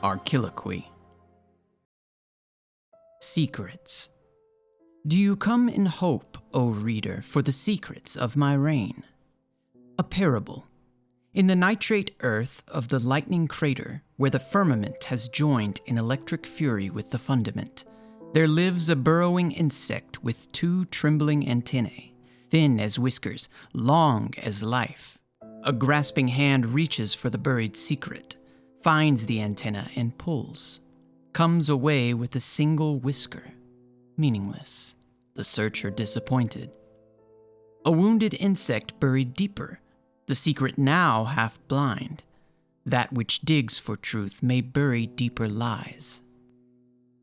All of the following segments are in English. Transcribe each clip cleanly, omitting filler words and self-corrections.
Archiloquy. Secrets. Do you come in hope, O reader, for the secrets of my reign? A parable. In the nitrate earth of the lightning crater, where the firmament has joined in electric fury with the fundament, there lives a burrowing insect with 2 trembling antennae, thin as whiskers, long as life. A grasping hand reaches for the buried secret, finds the antenna and pulls, comes away with a single whisker, meaningless, the searcher disappointed. A wounded insect buried deeper, the secret now half blind. That which digs for truth may bury deeper lies.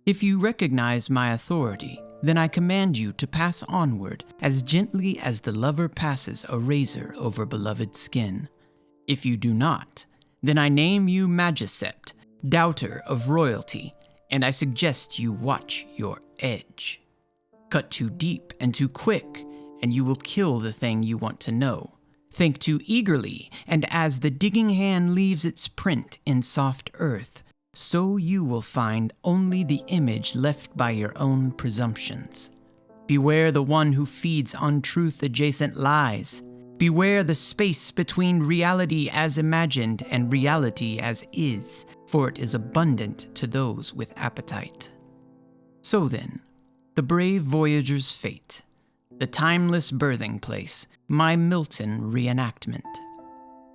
If you recognize my authority, then I command you to pass onward as gently as the lover passes a razor over beloved skin. If you do not, then I name you Magisept, doubter of royalty, and I suggest you watch your edge. Cut too deep and too quick, and you will kill the thing you want to know. Think too eagerly, and as the digging hand leaves its print in soft earth, so you will find only the image left by your own presumptions. Beware the one who feeds on truth-adjacent lies. Beware the space between reality as imagined and reality as is, for it is abundant to those with appetite. So then, the brave voyager's fate, the timeless birthing place, my Milton reenactment.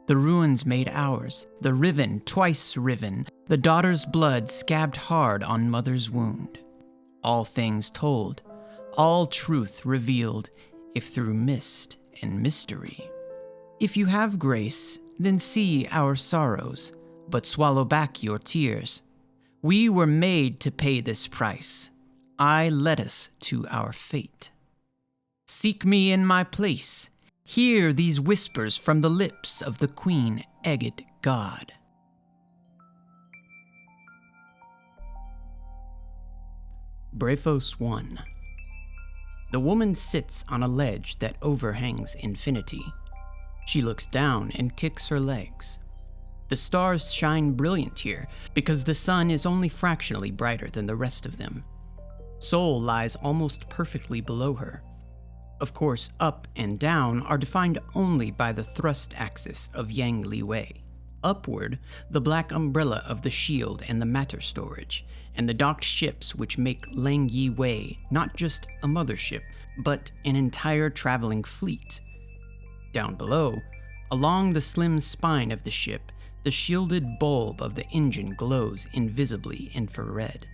The ruins made ours, the riven twice riven, the daughter's blood scabbed hard on mother's wound. All things told, all truth revealed, if through mist and mystery. If you have grace, then see our sorrows, but swallow back your tears. We were made to pay this price. I led us to our fate. Seek me in my place. Hear these whispers from the lips of the queen-egged god. Brephos I. The woman sits on a ledge that overhangs infinity. She looks down and kicks her legs. The stars shine brilliant here because the sun is only fractionally brighter than the rest of them. Sol lies almost perfectly below her. Of course, up and down are defined only by the thrust axis of Yang Li Wei. Upward, the black umbrella of the shield and the matter storage, and the docked ships which make Lang Yi Wei not just a mothership, but an entire traveling fleet. Down below, along the slim spine of the ship, the shielded bulb of the engine glows invisibly infrared.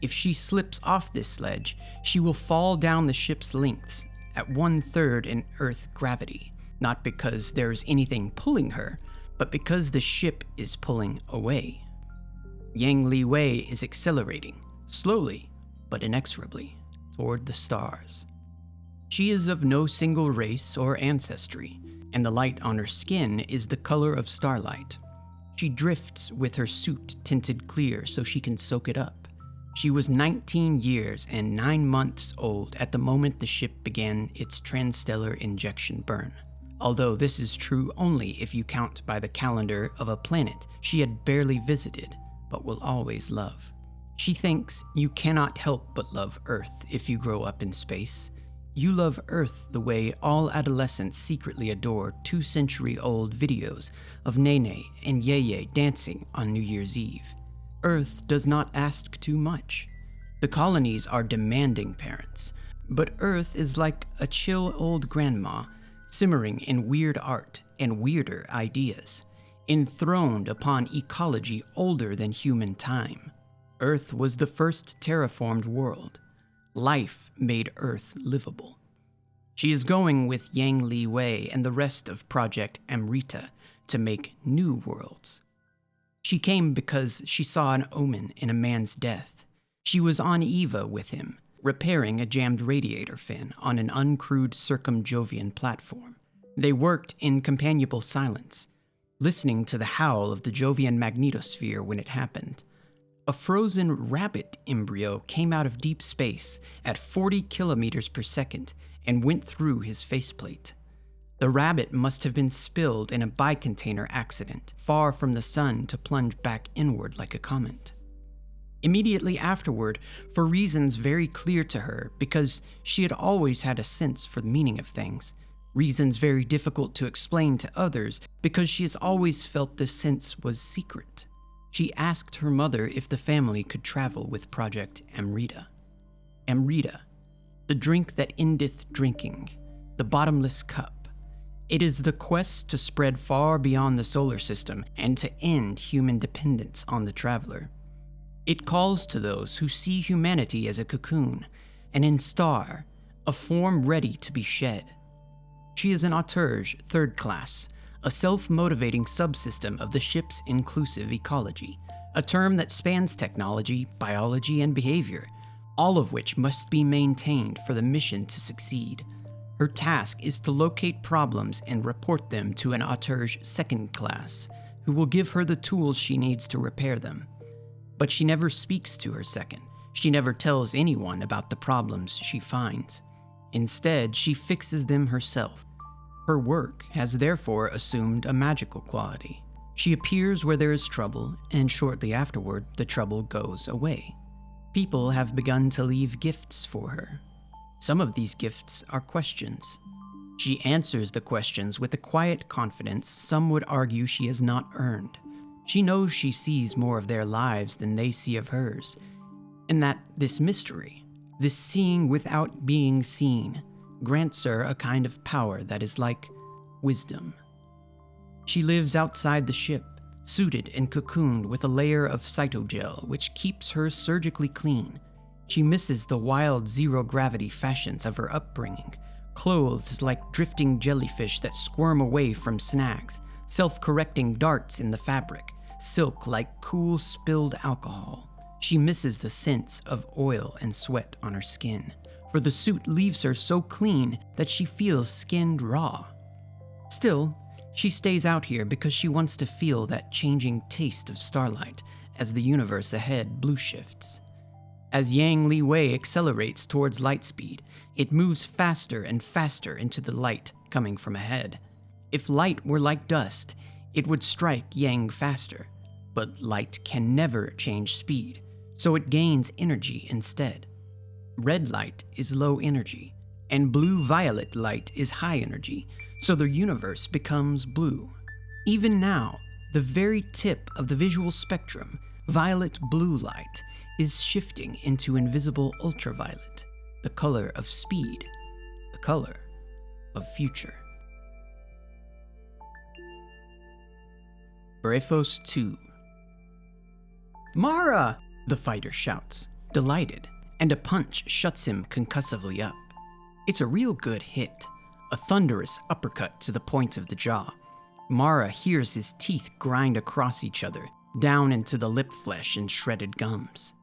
If she slips off this sledge, she will fall down the ship's lengths at 1/3 in Earth gravity, not because there's anything pulling her, but because the ship is pulling away. Yang Li Wei is accelerating, slowly but inexorably, toward the stars. She is of no single race or ancestry, and the light on her skin is the color of starlight. She drifts with her suit tinted clear so she can soak it up. She was 19 years and 9 months old at the moment the ship began its transstellar injection burn, although this is true only if you count by the calendar of a planet she had barely visited, but will always love. She thinks you cannot help but love Earth if you grow up in space. You love Earth the way all adolescents secretly adore 2-century-old videos of Nene and Yeye dancing on New Year's Eve. Earth does not ask too much. The colonies are demanding parents, but Earth is like a chill old grandma, simmering in weird art and weirder ideas, enthroned upon ecology older than human time. Earth was the first terraformed world. Life made Earth livable. She is going with Yang Li Wei and the rest of Project Amrita to make new worlds. She came because she saw an omen in a man's death. She was on Eva with him, repairing a jammed radiator fin on an uncrewed Circumjovian platform. They worked in companionable silence, listening to the howl of the Jovian magnetosphere when it happened. A frozen rabbit embryo came out of deep space at 40 kilometers per second and went through his faceplate. The rabbit must have been spilled in a bicontainer accident, far from the sun to plunge back inward like a comet. Immediately afterward, for reasons very clear to her because she had always had a sense for the meaning of things, reasons very difficult to explain to others because she has always felt this sense was secret, she asked her mother if the family could travel with Project Amrita. Amrita, the drink that endeth drinking, the bottomless cup. It is the quest to spread far beyond the solar system and to end human dependence on the traveler. It calls to those who see humanity as a cocoon, an instar, a form ready to be shed. She is an auterge, third class, a self-motivating subsystem of the ship's inclusive ecology, a term that spans technology, biology, and behavior, all of which must be maintained for the mission to succeed. Her task is to locate problems and report them to an auterge second class, who will give her the tools she needs to repair them. But she never speaks to her second. She never tells anyone about the problems she finds. Instead, she fixes them herself. Her work has therefore assumed a magical quality. She appears where there is trouble, and shortly afterward, the trouble goes away. People have begun to leave gifts for her. Some of these gifts are questions. She answers the questions with a quiet confidence some would argue she has not earned. She knows she sees more of their lives than they see of hers, and that this mystery, this seeing without being seen, grants her a kind of power that is like wisdom. She lives outside the ship, suited and cocooned with a layer of cytogel which keeps her surgically clean. She misses the wild zero-gravity fashions of her upbringing, clothes like drifting jellyfish that squirm away from snags, self-correcting darts in the fabric, silk like cool spilled alcohol. She misses the scents of oil and sweat on her skin, for the suit leaves her so clean that she feels skinned raw. Still, she stays out here because she wants to feel that changing taste of starlight as the universe ahead blue shifts. As Yang Li Wei accelerates towards light speed, it moves faster and faster into the light coming from ahead. If light were like dust, it would strike Yang faster, but light can never change speed, so it gains energy instead. Red light is low energy, and blue-violet light is high energy, so the universe becomes blue. Even now, the very tip of the visual spectrum, violet-blue light, is shifting into invisible ultraviolet, the color of speed, the color of future. Brephos II. "Mara!" the fighter shouts, delighted, and a punch shuts him concussively up. It's a real good hit, a thunderous uppercut to the point of the jaw. Mara hears his teeth grind across each other, down into the lip flesh and shredded gums.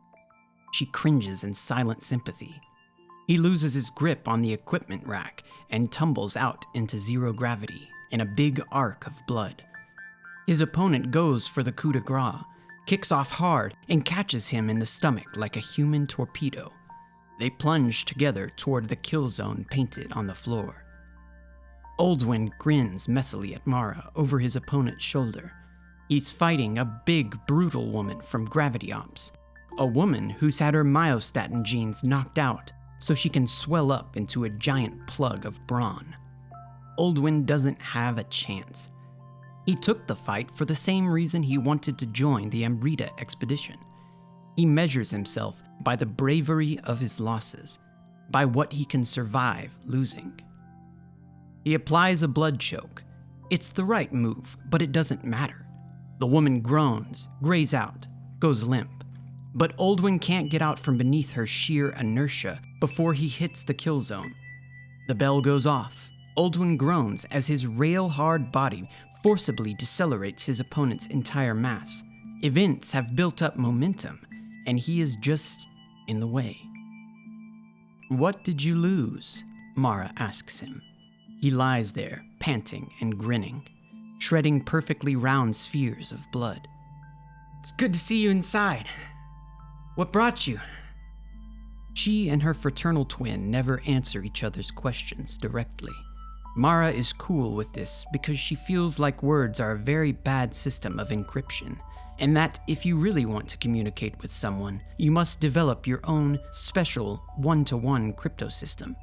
She cringes in silent sympathy. He loses his grip on the equipment rack and tumbles out into zero gravity in a big arc of blood. His opponent goes for the coup de grace, kicks off hard, and catches him in the stomach like a human torpedo. They plunge together toward the kill zone painted on the floor. Oldwin grins messily at Mara over his opponent's shoulder. He's fighting a big, brutal woman from Gravity Ops, a woman who's had her myostatin genes knocked out so she can swell up into a giant plug of brawn. Oldwin doesn't have a chance. He took the fight for the same reason he wanted to join the Amrita expedition. He measures himself by the bravery of his losses, by what he can survive losing. He applies a blood choke. It's the right move, but it doesn't matter. The woman groans, grays out, goes limp. But Oldwin can't get out from beneath her sheer inertia before he hits the kill zone. The bell goes off. Oldwin groans as his rail-hard body forcibly decelerates his opponent's entire mass. Events have built up momentum, and he is just in the way. "What did you lose?" Mara asks him. He lies there, panting and grinning, shredding perfectly round spheres of blood. "It's good to see you inside. What brought you?" She and her fraternal twin never answer each other's questions directly. Mara is cool with this because she feels like words are a very bad system of encryption, and that if you really want to communicate with someone, you must develop your own special one-to-one crypto system.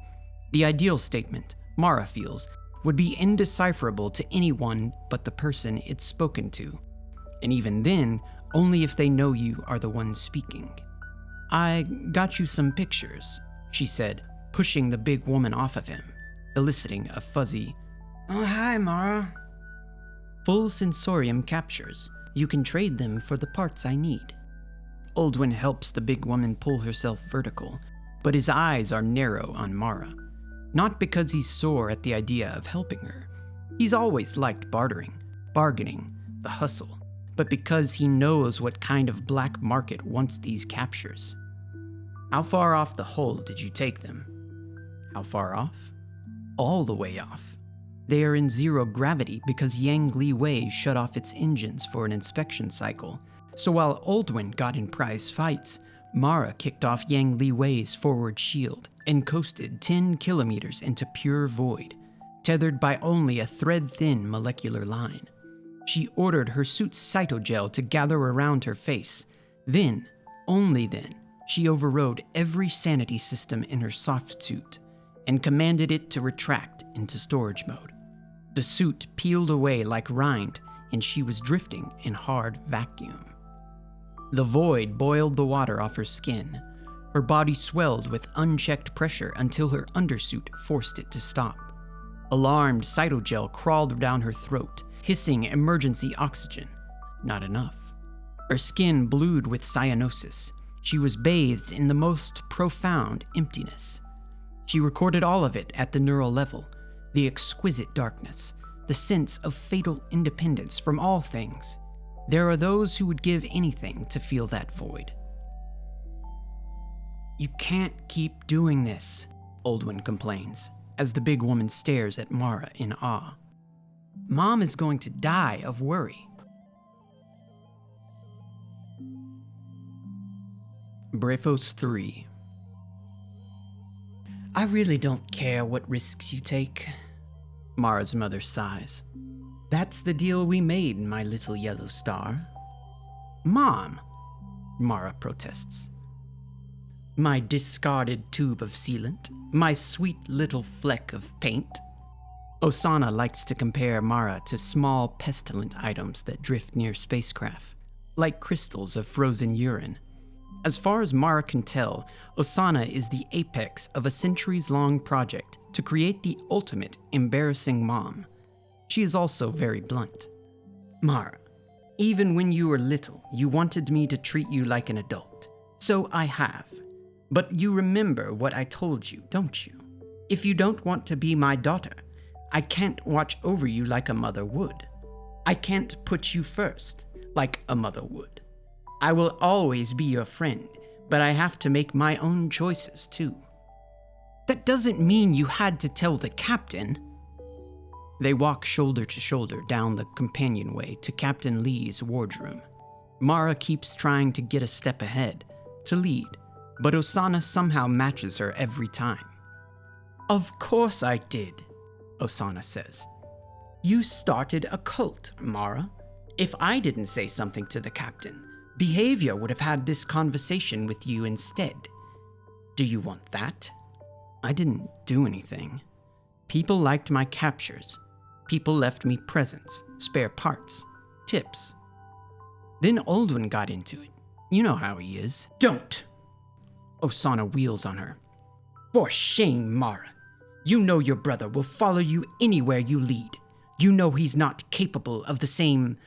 The ideal statement, Mara feels, would be indecipherable to anyone but the person it's spoken to, and even then, only if they know you are the one speaking. "I got you some pictures," she said, pushing the big woman off of him, eliciting a fuzzy, "Oh, hi, Mara." "Full sensorium captures. You can trade them for the parts I need." Aldwin helps the big woman pull herself vertical, but his eyes are narrow on Mara. Not because he's sore at the idea of helping her. He's always liked bartering, bargaining, the hustle, but because he knows what kind of black market wants these captures. "How far off the hull did you take them?" "How far off?" "All the way off. They are in zero gravity because Yang Li Wei shut off its engines for an inspection cycle. So while Aldwin got in prize fights, Mara kicked off Yang Li Wei's forward shield and coasted 10 kilometers into pure void, tethered by only a thread-thin molecular line. She ordered her suit's cytogel to gather around her face. Then, only then, she overrode every sanity system in her soft suit and commanded it to retract into storage mode. The suit peeled away like rind, and she was drifting in hard vacuum. The void boiled the water off her skin. Her body swelled with unchecked pressure until her undersuit forced it to stop. Alarmed, cytogel crawled down her throat, hissing emergency oxygen. Not enough. Her skin blued with cyanosis. She was bathed in the most profound emptiness. She recorded all of it at the neural level. The exquisite darkness, the sense of fatal independence from all things. There are those who would give anything to feel that void. "You can't keep doing this," Aldwin complains, as the big woman stares at Mara in awe. "Mom is going to die of worry." Brephos III. "I really don't care what risks you take," Mara's mother sighs. "That's the deal we made, my little yellow star." "Mom," Mara protests. "My discarded tube of sealant, my sweet little fleck of paint." Osana likes to compare Mara to small pestilent items that drift near spacecraft, like crystals of frozen urine. As far as Mara can tell, Osana is the apex of a centuries-long project to create the ultimate embarrassing mom. She is also very blunt. "Mara, even when you were little, you wanted me to treat you like an adult. So I have. But you remember what I told you, don't you? If you don't want to be my daughter, I can't watch over you like a mother would. I can't put you first, like a mother would. I will always be your friend, but I have to make my own choices too." "That doesn't mean you had to tell the captain." They walk shoulder to shoulder down the companionway to Captain Lee's wardroom. Mara keeps trying to get a step ahead, to lead, but Osana somehow matches her every time. "Of course I did," Osana says. "You started a cult, Mara. If I didn't say something to the captain, Behavior would have had this conversation with you instead. Do you want that?" "I didn't do anything. People liked my captures. People left me presents, spare parts, tips. Then Aldwin got into it. You know how he is." "Don't!" Osana wheels on her. "For shame, Mara. You know your brother will follow you anywhere you lead. You know he's not capable of the same...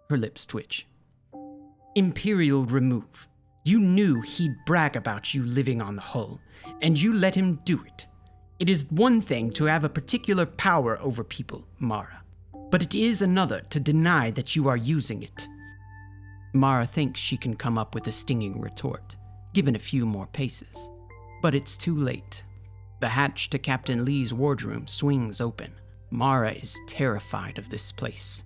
Her lips twitch. "Imperial remove. You knew he'd brag about you living on the hull, and you let him do it. It is one thing to have a particular power over people, Mara, but it is another to deny that you are using it." Mara thinks she can come up with a stinging retort, given a few more paces. But it's too late. The hatch to Captain Lee's wardroom swings open. Mara is terrified of this place.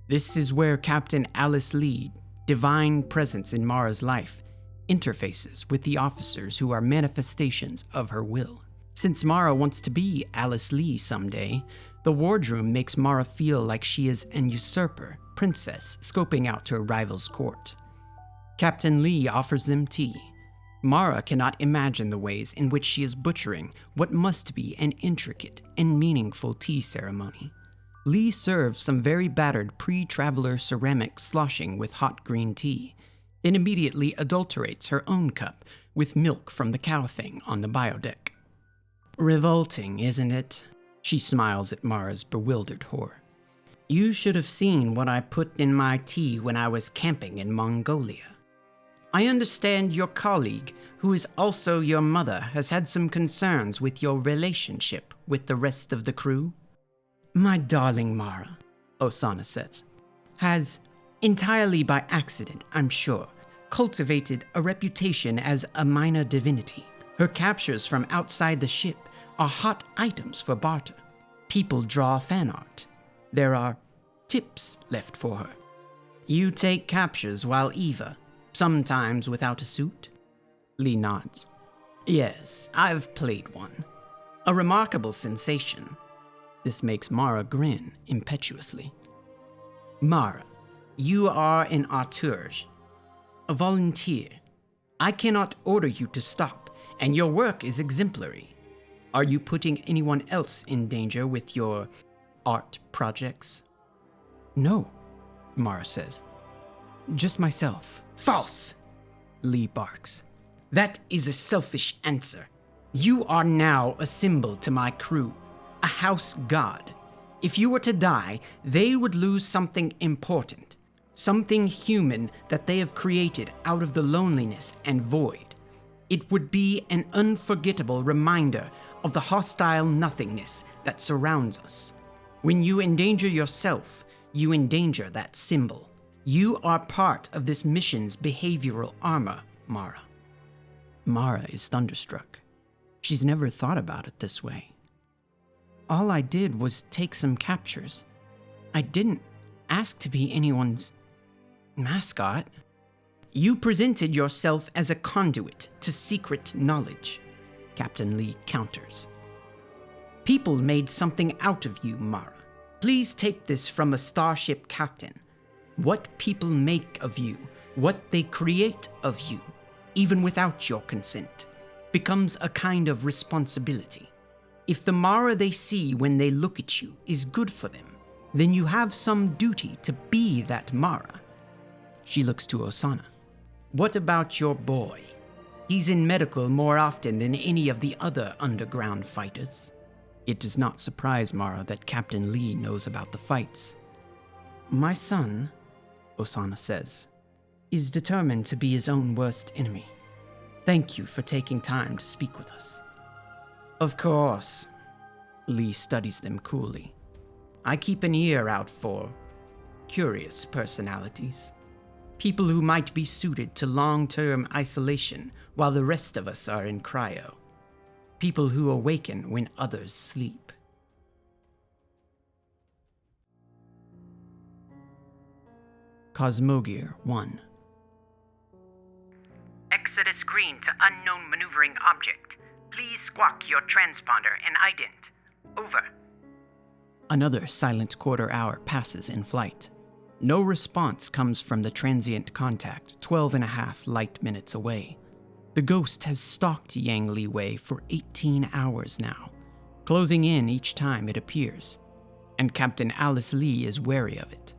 This is where Captain Alice Lee, divine presence in Mara's life, interfaces with the officers who are manifestations of her will. Since Mara wants to be Alice Lee someday, the wardroom makes Mara feel like she is an usurper, princess scoping out her rival's court. Captain Lee offers them tea. Mara cannot imagine the ways in which she is butchering what must be an intricate and meaningful tea ceremony. Lee serves some very battered pre-traveler ceramic sloshing with hot green tea, then immediately adulterates her own cup with milk from the cow thing on the biodeck. Revolting, isn't it? She smiles at Mara's bewildered whore. You should have seen what I put in my tea when I was camping in Mongolia. I understand your colleague, who is also your mother, has had some concerns with your relationship with the rest of the crew. My darling Mara, Osana says, has, entirely by accident, I'm sure, cultivated a reputation as a minor divinity. Her captures from outside the ship are hot items for barter. People draw fan art. There are tips left for her. You take captures while Eva, sometimes without a suit? Lee nods. Yes, I've played one. A remarkable sensation. This makes Mara grin impetuously. Mara, you are an auteurge, a volunteer. I cannot order you to stop, and your work is exemplary. Are you putting anyone else in danger with your art projects? No, Mara says. Just myself. False, Lee barks. That is a selfish answer. You are now a symbol to my crew, a house god. If you were to die, they would lose something important, something human that they have created out of the loneliness and void. It would be an unforgettable reminder of the hostile nothingness that surrounds us. When you endanger yourself, you endanger that symbol. You are part of this mission's behavioral armor, Mara. Mara is thunderstruck. She's never thought about it this way. All I did was take some captures. I didn't ask to be anyone's mascot. You presented yourself as a conduit to secret knowledge, Captain Lee counters. People made something out of you, Mara. Please take this from a starship captain. What people make of you, what they create of you, even without your consent, becomes a kind of responsibility. If the Mara they see when they look at you is good for them, then you have some duty to be that Mara. She looks to Osana. What about your boy? He's in medical more often than any of the other underground fighters. It does not surprise Mara that Captain Lee knows about the fights. My son, Osana says, is determined to be his own worst enemy. Thank you for taking time to speak with us. Of course. Lee studies them coolly. I keep an ear out for curious personalities. People who might be suited to long-term isolation while the rest of us are in cryo. People who awaken when others sleep. Cosmogyre I. Exodus Green to unknown maneuvering object. Please squawk your transponder and ident. Over. Another silent quarter hour passes in flight. No response comes from the transient contact 12.5 light minutes away. The ghost has stalked Yang Li Wei for 18 hours now, closing in each time it appears, and Captain Alice Lee is wary of it.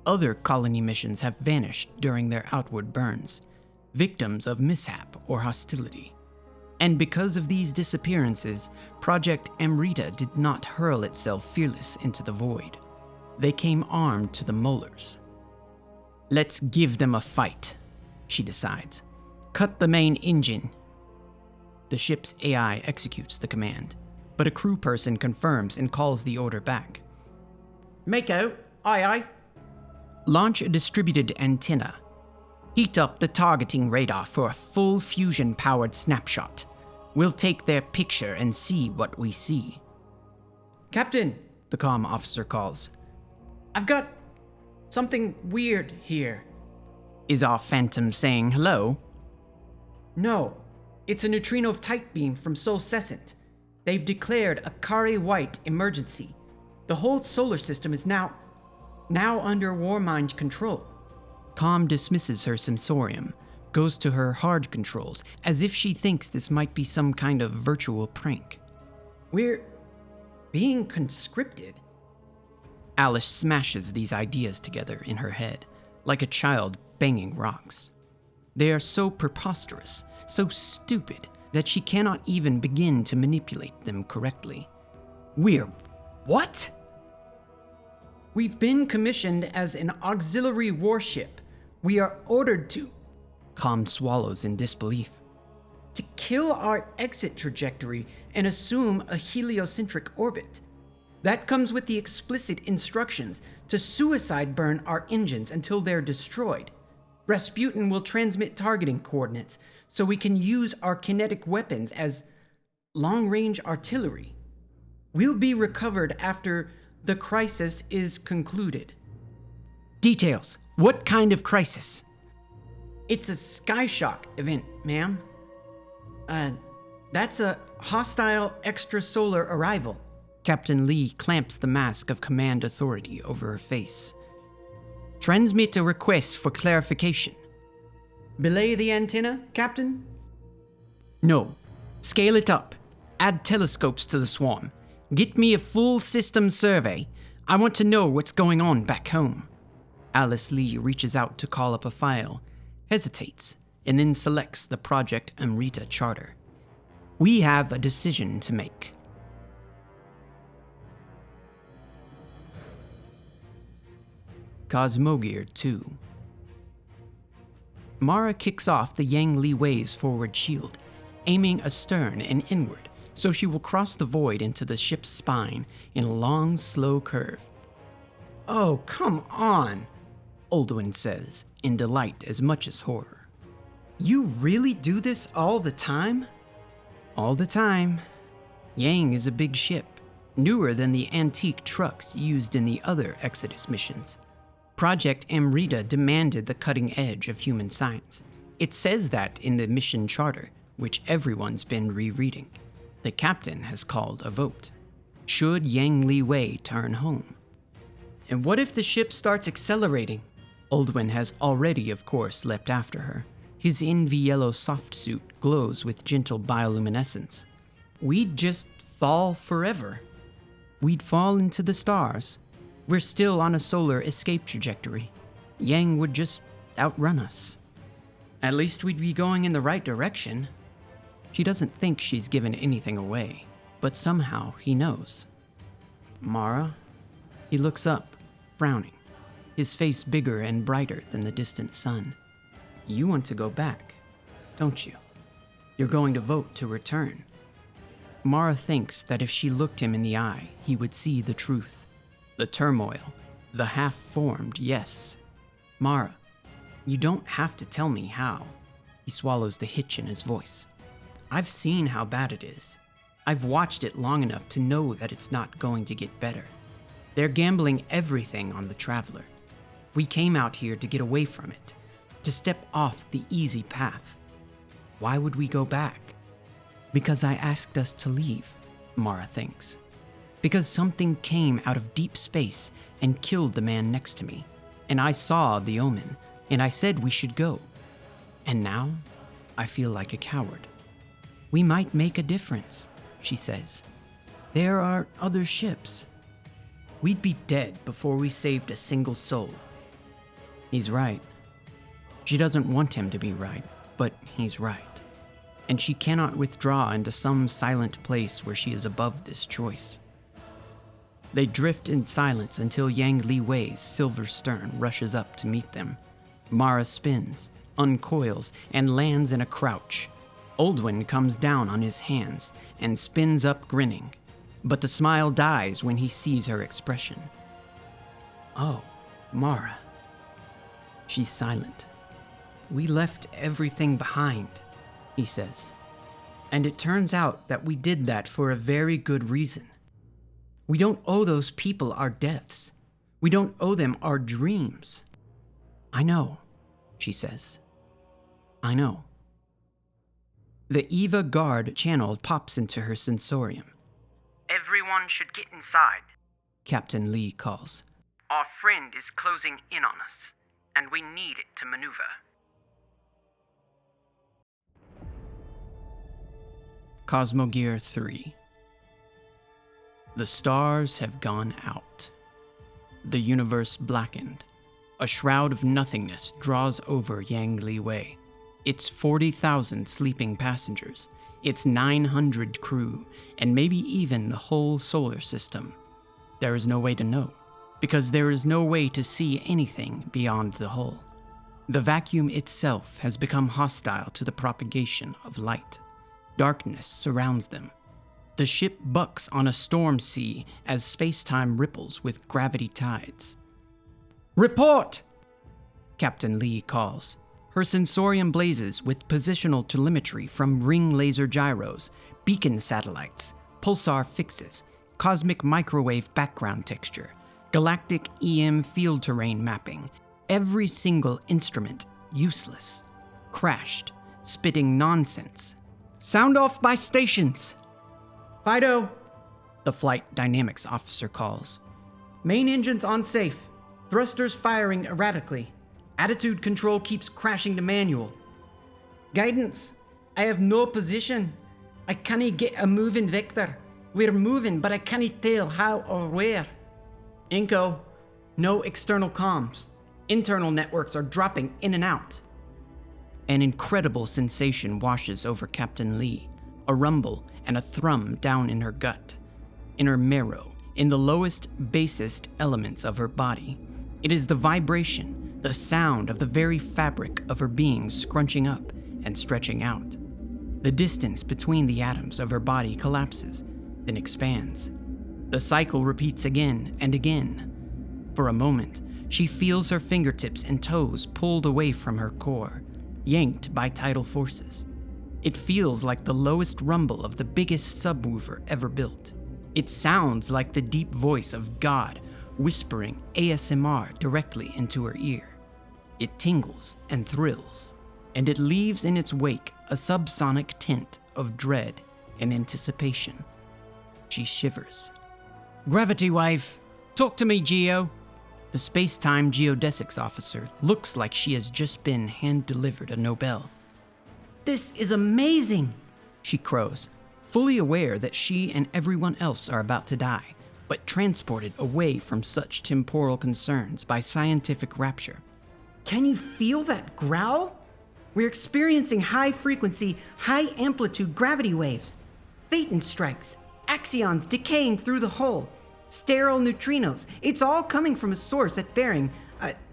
Other colony missions have vanished during their outward burns, victims of mishap or hostility. And because of these disappearances, Project Amrita did not hurl itself fearless into the void. They came armed to the molars. Let's give them a fight, she decides. Cut the main engine. The ship's AI executes the command, but a crew person confirms and calls the order back. Mako, aye. Launch a distributed antenna. Heat up the targeting radar for a full fusion-powered snapshot. We'll take their picture and see what we see. Captain, the comm officer calls. I've got something weird here. Is our phantom saying hello? No, it's a neutrino tight beam from Sol Cessant. They've declared a Kari White emergency. The whole solar system is now... Now under Warmind control. Calm dismisses her sensorium, goes to her hard controls, as if she thinks this might be some kind of virtual prank. We're being conscripted? Alice smashes these ideas together in her head, like a child banging rocks. They are so preposterous, so stupid, that she cannot even begin to manipulate them correctly. We're what? We've been commissioned as an auxiliary warship. We are ordered to... Calm swallows in disbelief. To kill our exit trajectory and assume a heliocentric orbit. That comes with the explicit instructions to suicide burn our engines until they're destroyed. Rasputin will transmit targeting coordinates so we can use our kinetic weapons as long-range artillery. We'll be recovered after the crisis is concluded. Details. What kind of crisis? It's a skyshock event, ma'am. That's a hostile extrasolar arrival. Captain Lee clamps the mask of command authority over her face. Transmit a request for clarification. Belay the antenna, Captain? No. Scale it up. Add telescopes to the swarm. Get me a full system survey. I want to know what's going on back home. Alice Lee reaches out to call up a file, hesitates, and then selects the Project Amrita charter. We have a decision to make. Cosmogyre II. Mara kicks off the Yang Li Wei's forward shield, aiming astern and inward, so she will cross the void into the ship's spine in a long, slow curve. Oh, come on, Oldwin says, in delight as much as horror. You really do this all the time? All the time. Yang is a big ship, newer than the antique trucks used in the other Exodus missions. Project Amrita demanded the cutting edge of human science. It says that in the mission charter, which everyone's been rereading. The captain has called a vote. Should Yang Li Wei turn home? And what if the ship starts accelerating? Oldwin has already, of course, leapt after her. His envy yellow soft suit glows with gentle bioluminescence. We'd just fall forever. We'd fall into the stars. We're still on a solar escape trajectory. Yang would just outrun us. At least we'd be going in the right direction. She doesn't think she's given anything away, but somehow he knows. Mara? He looks up, frowning, his face bigger and brighter than the distant sun. You want to go back, don't you? You're going to vote to return. Mara thinks that if she looked him in the eye, he would see the truth. The turmoil, the half-formed yes. Mara, you don't have to tell me how. He swallows the hitch in his voice. I've seen how bad it is. I've watched it long enough to know that it's not going to get better. They're gambling everything on the Traveler. We came out here to get away from it, to step off the easy path. Why would we go back? Because I asked us to leave, Mara thinks. Because something came out of deep space and killed the man next to me, and I saw the omen, and I said we should go. And now, I feel like a coward. We might make a difference, she says. There are other ships. We'd be dead before we saved a single soul. He's right. She doesn't want him to be right, but he's right. And she cannot withdraw into some silent place where she is above this choice. They drift in silence until Yang Li Wei's silver stern rushes up to meet them. Mara spins, uncoils, and lands in a crouch. Oldwin comes down on his hands and spins up grinning, but the smile dies when he sees her expression. Oh, Mara. She's silent. We left everything behind, he says. And it turns out that we did that for a very good reason. We don't owe those people our deaths. We don't owe them our dreams. I know, she says. I know. The Eva guard channel pops into her sensorium. Everyone should get inside, Captain Lee calls. Our friend is closing in on us, and we need it to maneuver. Cosmogyre III. The stars have gone out. The universe blackened. A shroud of nothingness draws over Yangli Wei. Its 40,000 sleeping passengers, its 900 crew, and maybe even the whole solar system. There is no way to know, because there is no way to see anything beyond the hull. The vacuum itself has become hostile to the propagation of light. Darkness surrounds them. The ship bucks on a storm sea as space-time ripples with gravity tides. "Report!" Captain Lee calls. Her sensorium blazes with positional telemetry from ring laser gyros, beacon satellites, pulsar fixes, cosmic microwave background texture, galactic EM field terrain mapping. Every single instrument useless, crashed, spitting nonsense. "Sound off by stations!" "Fido," the flight dynamics officer calls. "Main engines on safe. Thrusters firing erratically. Attitude control keeps crashing to manual. Guidance, I have no position. I can't get a moving vector. We're moving, but I can't tell how or where. Inco, no external comms. Internal networks are dropping in and out." An incredible sensation washes over Captain Lee, a rumble and a thrum down in her gut, in her marrow, in the lowest, basest elements of her body. It is the vibration, the sound of the very fabric of her being scrunching up and stretching out. The distance between the atoms of her body collapses, then expands. The cycle repeats again and again. For a moment, she feels her fingertips and toes pulled away from her core, yanked by tidal forces. It feels like the lowest rumble of the biggest subwoofer ever built. It sounds like the deep voice of God whispering ASMR directly into her ear. It tingles and thrills, and it leaves in its wake a subsonic tint of dread and anticipation. She shivers. "Gravity wave! Talk to me, Geo!" The space-time geodesics officer looks like she has just been hand-delivered a Nobel. "This is amazing!" she crows, fully aware that she and everyone else are about to die, but transported away from such temporal concerns by scientific rapture. "Can you feel that growl? We're experiencing high-frequency, high-amplitude gravity waves. Phaeton strikes, axions decaying through the hull, sterile neutrinos. It's all coming from a source at bearing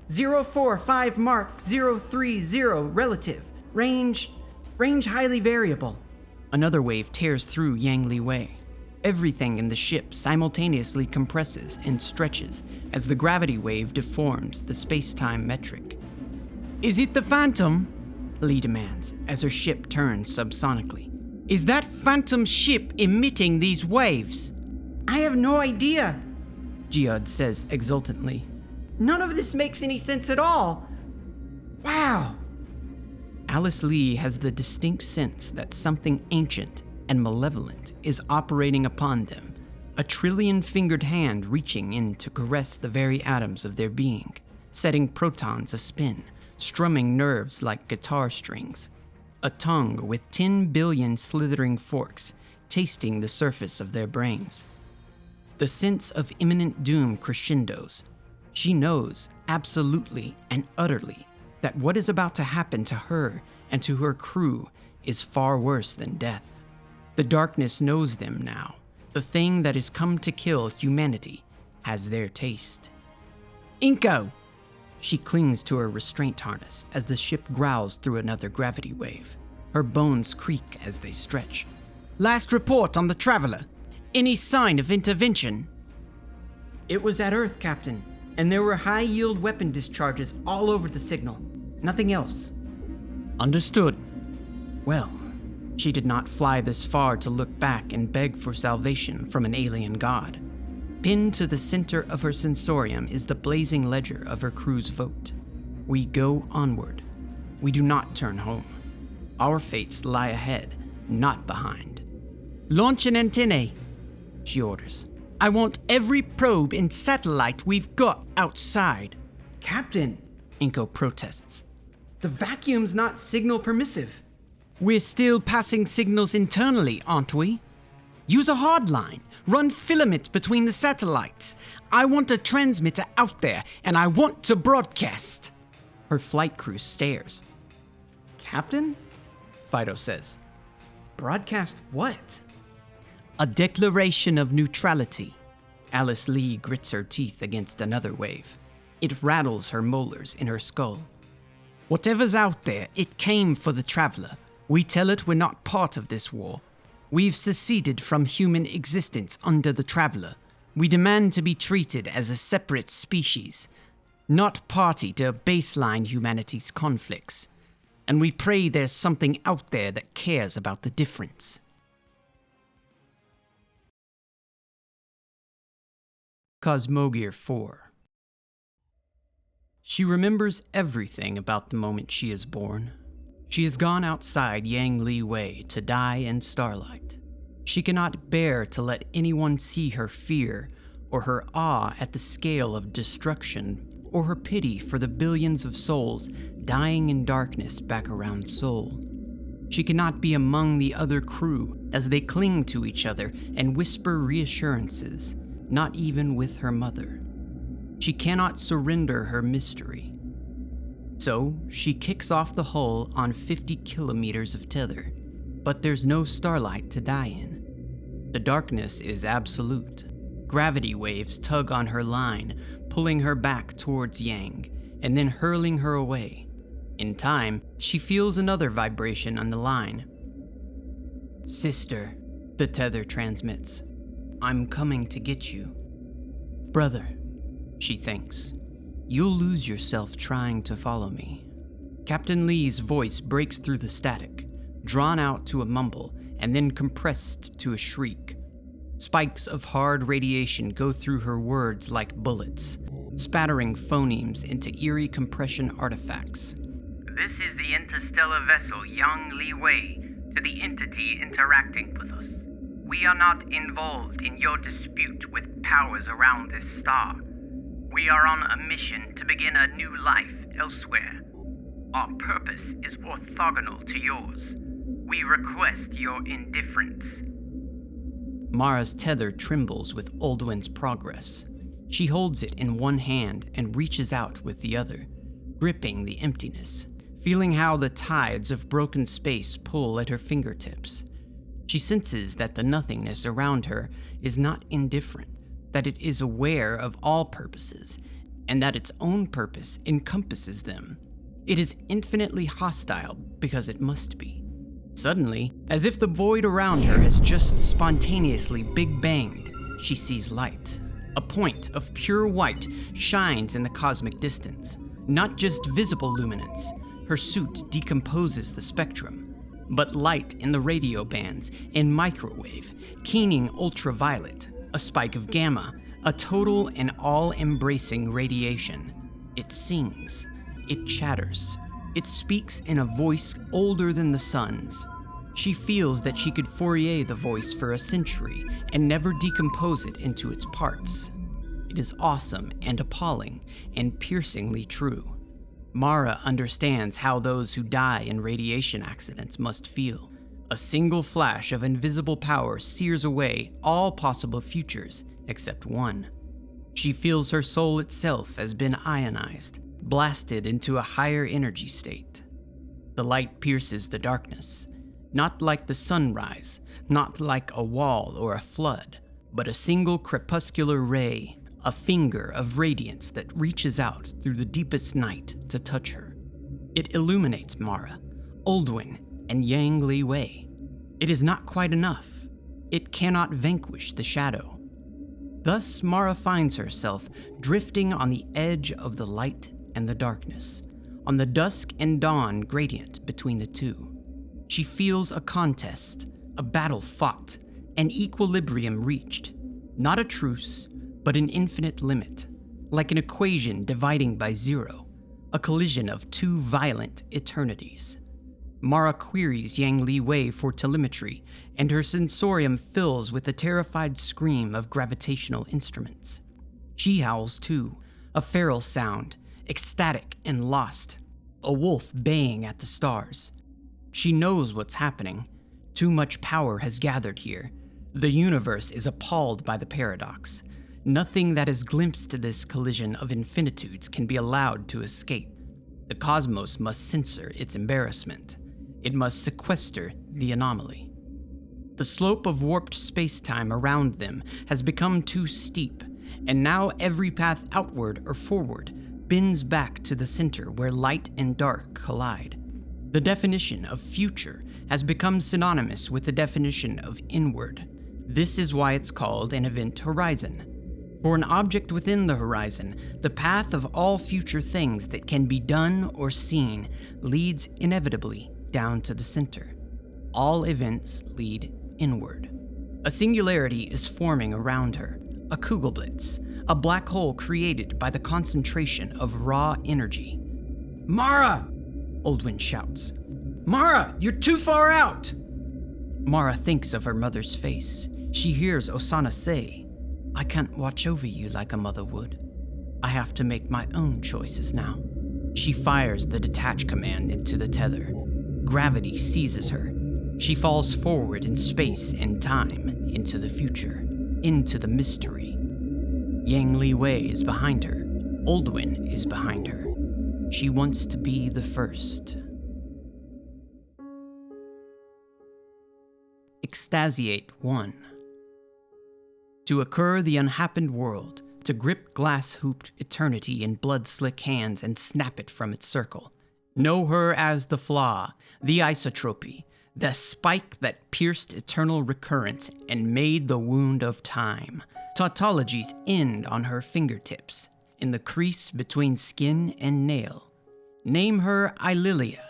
045 Mark 030 relative. Range highly variable." Another wave tears through Yangli Wei. Everything in the ship simultaneously compresses and stretches as the gravity wave deforms the space-time metric. "Is it the Phantom?" Lee demands as her ship turns subsonically. "Is that Phantom ship emitting these waves?" "I have no idea," Geod says exultantly. "None of this makes any sense at all. Wow." Alice Lee has the distinct sense that something ancient and malevolent is operating upon them, a trillion-fingered hand reaching in to caress the very atoms of their being, setting protons a-spin, strumming nerves like guitar strings, a tongue with 10 billion slithering forks tasting the surface of their brains. The sense of imminent doom crescendos. She knows absolutely and utterly that what is about to happen to her and to her crew is far worse than death. The darkness knows them now. The thing that has come to kill humanity has their taste. "Inko!" She clings to her restraint harness as the ship growls through another gravity wave. Her bones creak as they stretch. "Last report on the Traveler. Any sign of intervention?" "It was at Earth, Captain, and there were high-yield weapon discharges all over the signal. Nothing else." "Understood." Well, she did not fly this far to look back and beg for salvation from an alien god. Pinned to the center of her sensorium is the blazing ledger of her crew's vote. We go onward. We do not turn home. Our fates lie ahead, not behind. "Launch an antennae," she orders. I want every probe and satellite we've got outside. Captain, Inko protests. the vacuum's not signal permissive. We're still passing signals internally, aren't we? Use a hardline. Run filament between the satellites. I want a transmitter out there, and I want to broadcast. Her flight crew stares. Captain? Fido says. Broadcast what? A declaration of neutrality. Alice Lee grits her teeth against another wave. It rattles her molars in her skull. Whatever's out there, it came for the Traveler. We tell it we're not part of this war. We've seceded from human existence under the Traveler. We demand to be treated as a separate species, not party to baseline humanity's conflicts. And we pray there's something out there that cares about the difference. Cosmogyre IV. She remembers everything about the moment she is born. She has gone outside Yang Li Wei to die in starlight. She cannot bear to let anyone see her fear, or her awe at the scale of destruction, or her pity for the billions of souls dying in darkness back around Seoul. She cannot be among the other crew as they cling to each other and whisper reassurances, not even with her mother. She cannot surrender her mystery. So she kicks off the hull on 50 kilometers of tether, but there's no starlight to die in. The darkness is absolute. Gravity waves tug on her line, pulling her back towards Yang, and then hurling her away. In time, she feels another vibration on the line. "Sister," the tether transmits. "I'm coming to get you." "Brother," she thinks, "you'll lose yourself trying to follow me." Captain Lee's voice breaks through the static, drawn out to a mumble, and then compressed to a shriek. Spikes of hard radiation go through her words like bullets, spattering phonemes into eerie compression artifacts. This is the interstellar vessel Yang Li Wei to the entity interacting with us. We are not involved in your dispute with powers around this star. We are on a mission to begin a new life elsewhere. Our purpose is orthogonal to yours. We request your indifference. Mara's tether trembles with Oldwin's progress. She holds it in one hand and reaches out with the other, gripping the emptiness, feeling how the tides of broken space pull at her fingertips. She senses that the nothingness around her is not indifferent, that it is aware of all purposes, and that its own purpose encompasses them. It is infinitely hostile because it must be. Suddenly, as if the void around her has just spontaneously Big Banged, she sees light. A point of pure white shines in the cosmic distance. Not just visible luminance, her suit decomposes the spectrum, but light in the radio bands and microwave, keening ultraviolet, a spike of gamma, a total and all-embracing radiation. It sings, it chatters, it speaks in a voice older than the sun's. She feels that she could Fourier the voice for a century and never decompose it into its parts. It is awesome and appalling and piercingly true. Mara understands how those who die in radiation accidents must feel. A single flash of invisible power sears away all possible futures except one. She feels her soul itself has been ionized, blasted into a higher energy state. The light pierces the darkness, not like the sunrise, not like a wall or a flood, but a single crepuscular ray, a finger of radiance that reaches out through the deepest night to touch her. It illuminates Mara, Oldwin, and Yang Li Wei. It is not quite enough. It cannot vanquish the shadow. Thus, Mara finds herself drifting on the edge of the light and the darkness, on the dusk and dawn gradient between the two. She feels a contest, a battle fought, an equilibrium reached, not a truce, but an infinite limit, like an equation dividing by zero, a collision of two violent eternities. Mara queries Yang Li Wei for telemetry, and her sensorium fills with the terrified scream of gravitational instruments. She howls too, a feral sound, ecstatic and lost, a wolf baying at the stars. She knows what's happening. Too much power has gathered here. The universe is appalled by the paradox. Nothing that has glimpsed this collision of infinitudes can be allowed to escape. The cosmos must censor its embarrassment. It must sequester the anomaly. The slope of warped space-time around them has become too steep, and now every path outward or forward bends back to the center where light and dark collide. The definition of future has become synonymous with the definition of inward. This is why it's called an event horizon. For an object within the horizon, the path of all future things that can be done or seen leads inevitably down to the center. All events lead inward. A singularity is forming around her, a Kugelblitz, a black hole created by the concentration of raw energy. Mara! Oldwin shouts. Mara, you're too far out! Mara thinks of her mother's face. She hears Osana say, "I can't watch over you like a mother would. I have to make my own choices now." She fires the detach command into the tether. Gravity seizes her. She falls forward in space and time, into the future, into the mystery. Yang Li Wei is behind her. Oldwin is behind her. She wants to be the first. Ecstasiate I. To occur the unhappened world, to grip glass-hooped eternity in blood-slick hands and snap it from its circle. Know her as the flaw, the isotropy, the spike that pierced eternal recurrence and made the wound of time. Tautologies end on her fingertips, in the crease between skin and nail. Name her Ililia,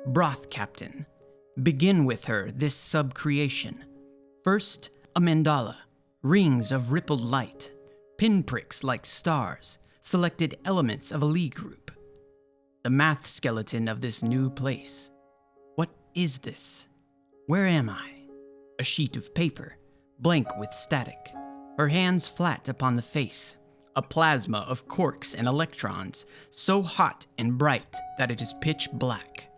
broth captain. Begin with her this subcreation. First, a mandala, rings of rippled light, pinpricks like stars, selected elements of a Lie group. The math skeleton of this new place. What is this? Where am I? A sheet of paper, blank with static. Her hands flat upon the face. A plasma of quarks and electrons, so hot and bright that it is pitch black.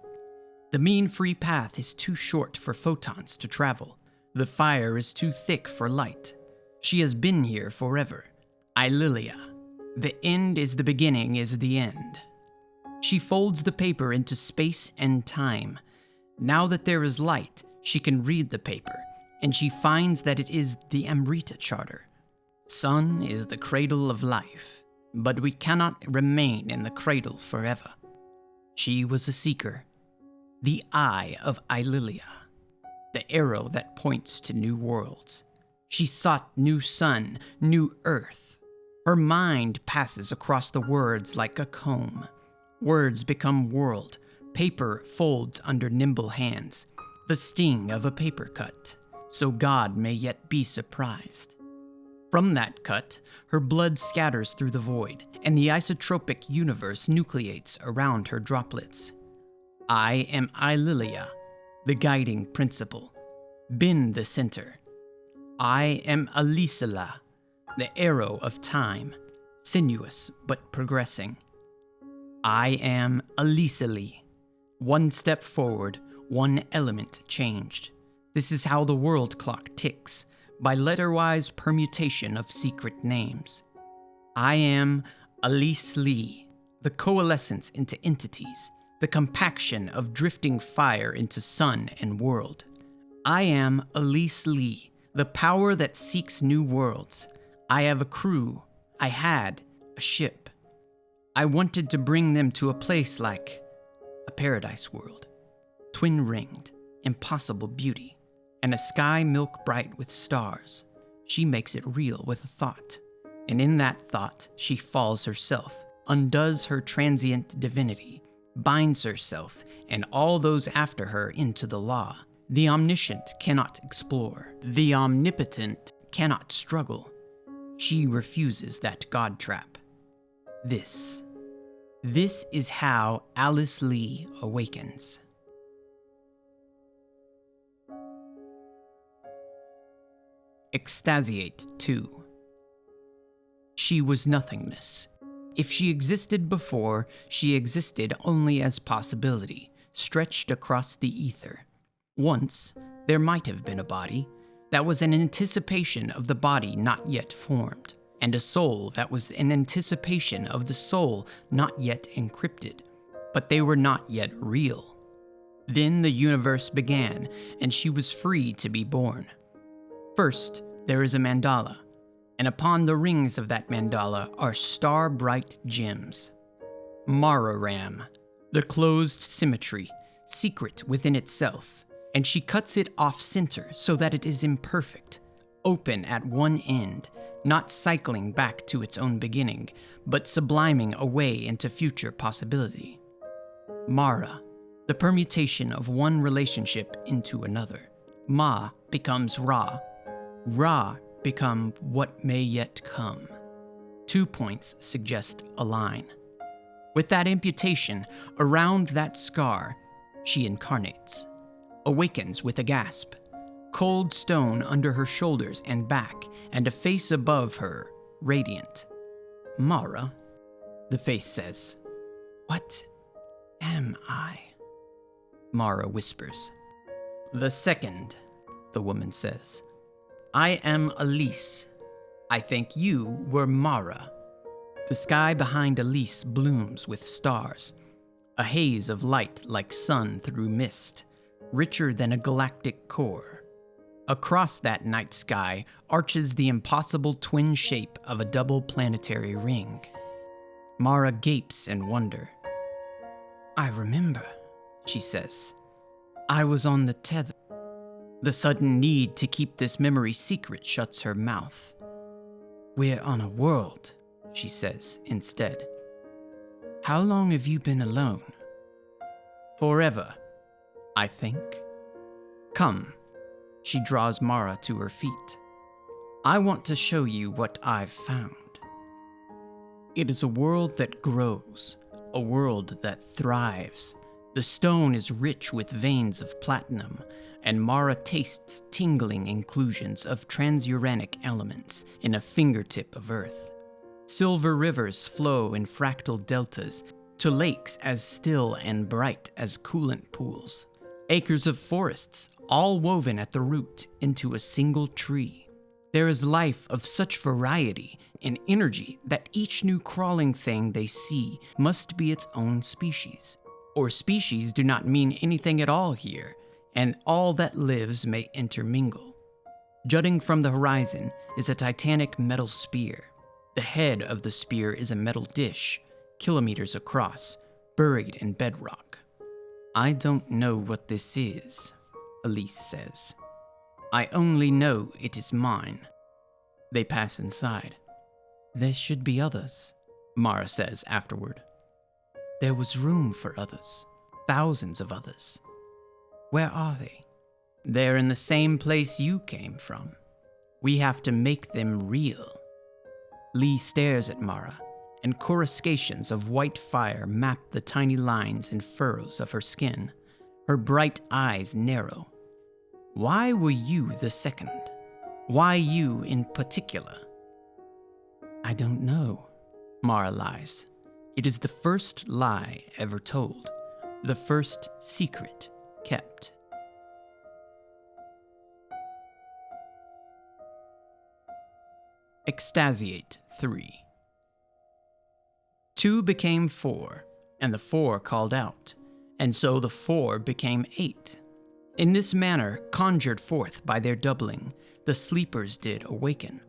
The mean free path is too short for photons to travel. The fire is too thick for light. She has been here forever. Ililia. The end is the beginning is the end. She folds the paper into space and time. Now that there is light, she can read the paper, and she finds that it is the Amrita Charter. Sun is the cradle of life, but we cannot remain in the cradle forever. She was a seeker, the eye of Ililia, the arrow that points to new worlds. She sought new sun, new earth. Her mind passes across the words like a comb. Words become world, paper folds under nimble hands, the sting of a paper cut, so God may yet be surprised. From that cut, her blood scatters through the void, and the isotropic universe nucleates around her droplets. I am Ililia, the guiding principle. Been the center. I am Alisila, the arrow of time, sinuous but progressing. I am Alisili. One step forward, one element changed. This is how the world clock ticks, by letter-wise permutation of secret names. I am Elise Lee, the coalescence into entities, the compaction of drifting fire into sun and world. I am Elise Lee, the power that seeks new worlds. I have a crew. I had a ship. I wanted to bring them to a place like a paradise world, twin-ringed, impossible beauty, and a sky milk bright with stars. She makes it real with a thought, and in that thought she falls herself, undoes her transient divinity, binds herself and all those after her into the law. The omniscient cannot explore. The omnipotent cannot struggle. She refuses that God trap. This is how Alice Lee awakens. Ecstasiate II. She was nothingness. If she existed before, she existed only as possibility, stretched across the ether. Once, there might have been a body that was an anticipation of the body not yet formed, and a soul that was an anticipation of the soul not yet encrypted, but they were not yet real. Then the universe began, and she was free to be born. First, there is a mandala, and upon the rings of that mandala are star-bright gems. Mararam, the closed symmetry, secret within itself, and she cuts it off-center so that it is imperfect, open at one end, not cycling back to its own beginning, but subliming away into future possibility. Mara, the permutation of one relationship into another. Ma becomes Ra. Ra become what may yet come. 2 points suggest a line. With that imputation, around that scar, she incarnates. Awakens with a gasp. Cold stone under her shoulders and back, and a face above her, radiant. Mara, the face says. What am I? Mara whispers. The second, the woman says. I am Elise. I think you were Mara. The sky behind Elise blooms with stars, a haze of light like sun through mist, richer than a galactic core. Across that night sky arches the impossible twin shape of a double planetary ring. Mara gapes in wonder. I remember, she says. I was on the tether. The sudden need to keep this memory secret shuts her mouth. We're on a world, she says instead. How long have you been alone? Forever, I think. Come. She draws Mara to her feet. I want to show you what I've found. It is a world that grows, a world that thrives. The stone is rich with veins of platinum, and Mara tastes tingling inclusions of transuranic elements in a fingertip of earth. Silver rivers flow in fractal deltas to lakes as still and bright as coolant pools. Acres of forests, all woven at the root into a single tree. There is life of such variety and energy that each new crawling thing they see must be its own species. Or species do not mean anything at all here, and all that lives may intermingle. Jutting from the horizon is a titanic metal spear. The head of the spear is a metal dish, kilometers across, buried in bedrock. I don't know what this is, Elise says. I only know it is mine. They pass inside. There should be others, Mara says afterward. There was room for others, thousands of others. Where are they? They're in the same place you came from. We have to make them real. Lee stares at Mara, and coruscations of white fire map the tiny lines and furrows of her skin. Her bright eyes narrow. Why were you the second? Why you in particular? I don't know, Mara lies. It is the first lie ever told, the first secret kept. Ecstasiate III. 2 became 4, and the 4 called out, and so the 4 became 8. In this manner, conjured forth by their doubling, the sleepers did awaken.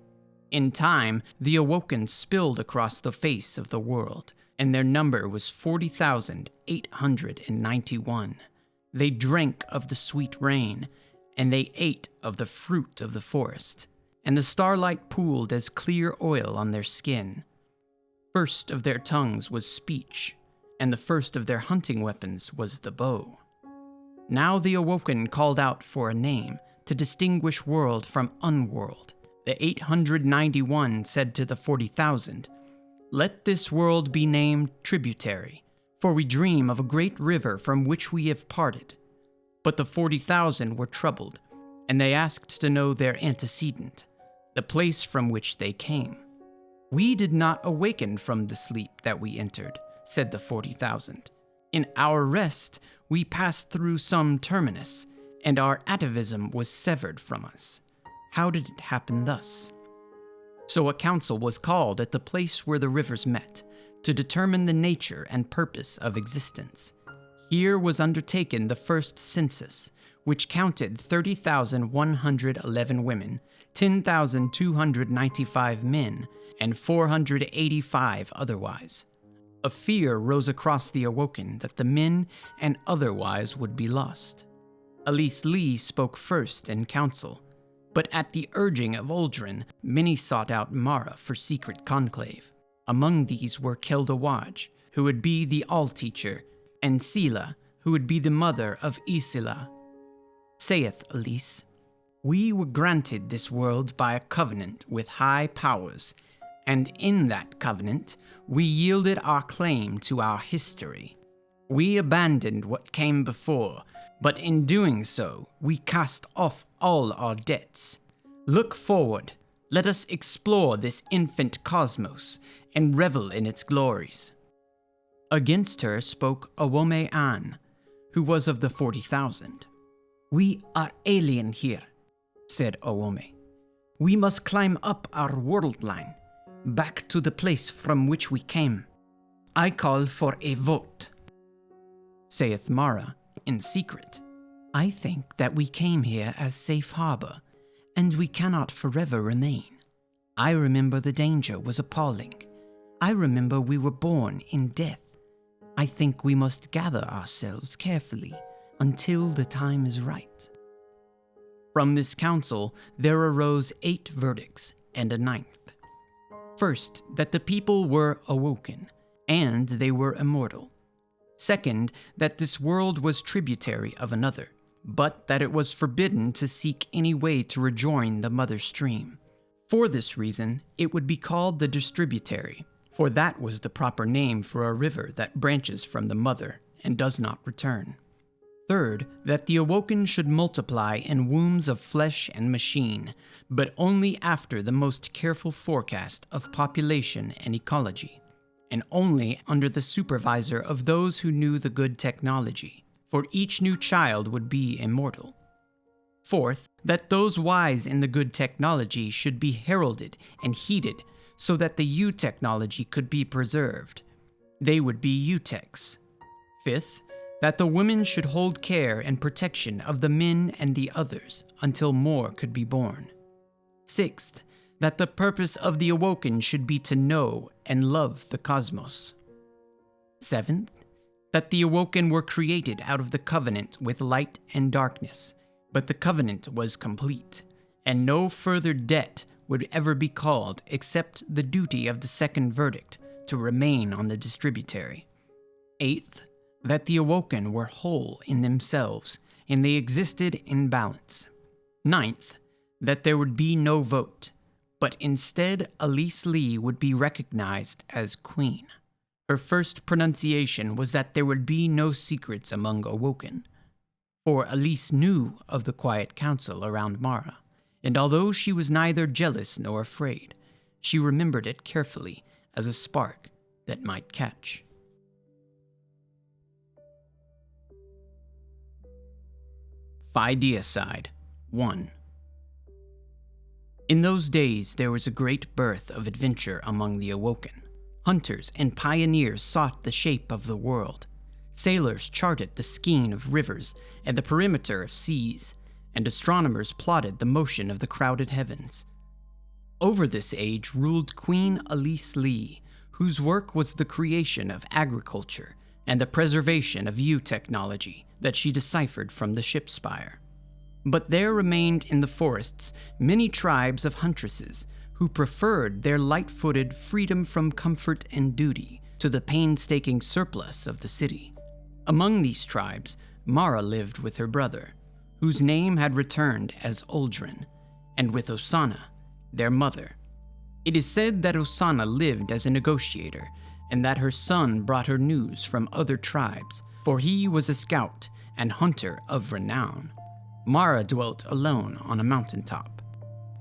In time, the awoken spilled across the face of the world, and their number was 40,891. They drank of the sweet rain, and they ate of the fruit of the forest, and the starlight pooled as clear oil on their skin. First of their tongues was speech, and the first of their hunting weapons was the bow. Now the awoken called out for a name to distinguish world from unworld. The 891 said to the 40,000, Let this world be named tributary, for we dream of a great river from which we have parted. But the 40,000 were troubled, and they asked to know their antecedent. the place from which they came. "We did not awaken from the sleep that we entered," said the 40,000. "In our rest, we passed through some terminus, and our atavism was severed from us. How did it happen thus?" So a council was called at the place where the rivers met to determine the nature and purpose of existence. Here was undertaken the first census, which counted 30,111 women, 10,295 men, and 485 otherwise. A fear rose across the awoken that the men and otherwise would be lost. Elise Lee spoke first in council, but at the urging of Uldren, many sought out Mara for secret conclave. Among these were Keldawaj, who would be the all-teacher, and Sela, who would be the mother of Isila. Saith Elise, "We were granted this world by a covenant with high powers, and in that covenant we yielded our claim to our history. We abandoned what came before, but in doing so, we cast off all our debts. Look forward, let us explore this infant cosmos and revel in its glories." Against her spoke Owome An, who was of the 40,000. "We are alien here," said Owome. "We must climb up our world line, back to the place from which we came. I call for a vote." Saith Mara, in secret, "I think that we came here as safe harbor, and we cannot forever remain. I remember the danger was appalling. I remember we were born in death. I think we must gather ourselves carefully until the time is right." From this council there arose 8 verdicts and a 9th. First, that the people were awoken, and they were immortal. Second, that this world was tributary of another, but that it was forbidden to seek any way to rejoin the mother stream. For this reason, it would be called the distributary, for that was the proper name for a river that branches from the mother and does not return. Third, that the awoken should multiply in wombs of flesh and machine, but only after the most careful forecast of population and ecology, and only under the supervisor of those who knew the good technology, for each new child would be immortal. Fourth, that those wise in the good technology should be heralded and heeded so that the U-technology could be preserved. They would be U-techs. Fifth, that the women should hold care and protection of the men and the others until more could be born. Sixth, that the purpose of the awoken should be to know and love the cosmos. Seventh, that the awoken were created out of the covenant with light and darkness, but the covenant was complete, and no further debt would ever be called except the duty of the second verdict to remain on the distributary. Eighth, that the awoken were whole in themselves, and they existed in balance. Ninth, that there would be no vote, but instead Elise Lee would be recognized as queen. Her first pronunciation was that there would be no secrets among awoken, for Elise knew of the quiet council around Mara, and although she was neither jealous nor afraid, she remembered it carefully as a spark that might catch. Fideicide I. In those days there was a great birth of adventure among the awoken. Hunters and pioneers sought the shape of the world. Sailors charted the skein of rivers and the perimeter of seas, and astronomers plotted the motion of the crowded heavens. Over this age ruled Queen Elise Lee, whose work was the creation of agriculture and the preservation of U-technology that she deciphered from the ship spire. But there remained in the forests many tribes of huntresses who preferred their light-footed freedom from comfort and duty to the painstaking surplus of the city. Among these tribes, Mara lived with her brother, whose name had returned as Uldren, and with Osanna, their mother. It is said that Osanna lived as a negotiator, and that her son brought her news from other tribes, for he was a scout and hunter of renown. Mara dwelt alone on a mountaintop.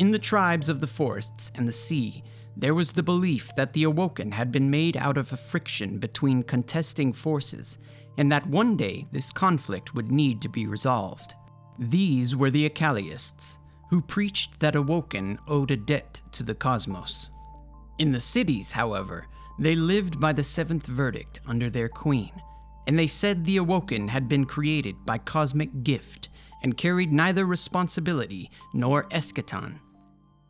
In the tribes of the forests and the sea, there was the belief that the Awoken had been made out of a friction between contesting forces, and that one day this conflict would need to be resolved. These were the Ecstasiates, who preached that Awoken owed a debt to the cosmos. In the cities, however, they lived by the seventh verdict under their queen, and they said the Awoken had been created by cosmic gift and carried neither responsibility nor eschaton.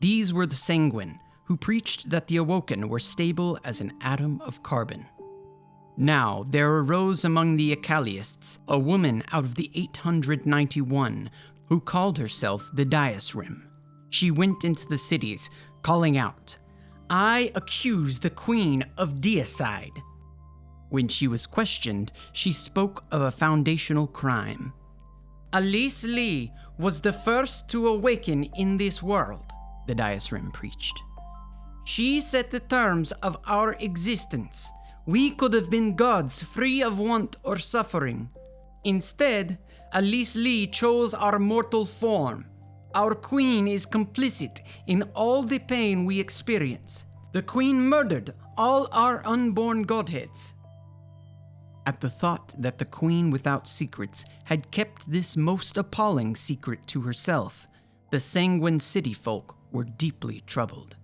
These were the Sanguine, who preached that the Awoken were stable as an atom of carbon. Now there arose among the Ecstasiates a woman out of the 891 who called herself the Diasrim. She went into the cities, calling out, "I accuse the queen of deicide." When she was questioned, she spoke of a foundational crime. "Alice Lee was the first to awaken in this world," the Diasrim preached. "She set the terms of our existence. We could have been gods free of want or suffering. Instead, Alice Lee chose our mortal form. Our queen is complicit in all the pain we experience. The queen murdered all our unborn godheads." At the thought that the queen without secrets had kept this most appalling secret to herself, the Sanguine city folk were deeply troubled.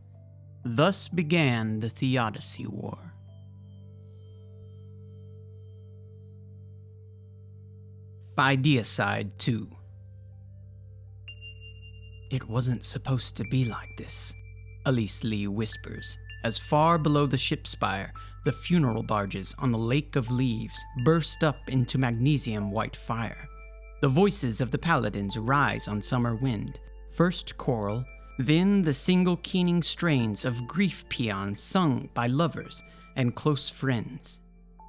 Thus began the Theodicy War. Fideicide II. "It wasn't supposed to be like this," Alice Lee whispers, as far below the ship spire, the funeral barges on the Lake of Leaves burst up into magnesium white fire. The voices of the paladins rise on summer wind, first choral, then the single keening strains of grief paeans sung by lovers and close friends.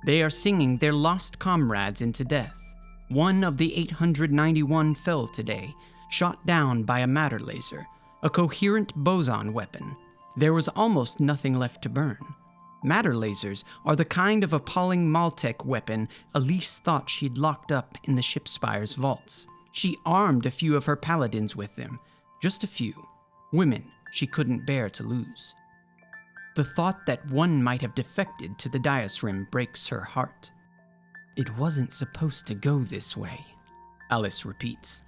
They are singing their lost comrades into death. One of the 891 fell today, shot down by a matter laser, a coherent boson weapon. There was almost nothing left to burn. Matter lasers are the kind of appalling Maltech weapon Elise thought she'd locked up in the ship spire's vaults. She armed a few of her paladins with them, just a few. Women she couldn't bear to lose. The thought that one might have defected to the Diasrim breaks her heart. "It wasn't supposed to go this way," Alice repeats.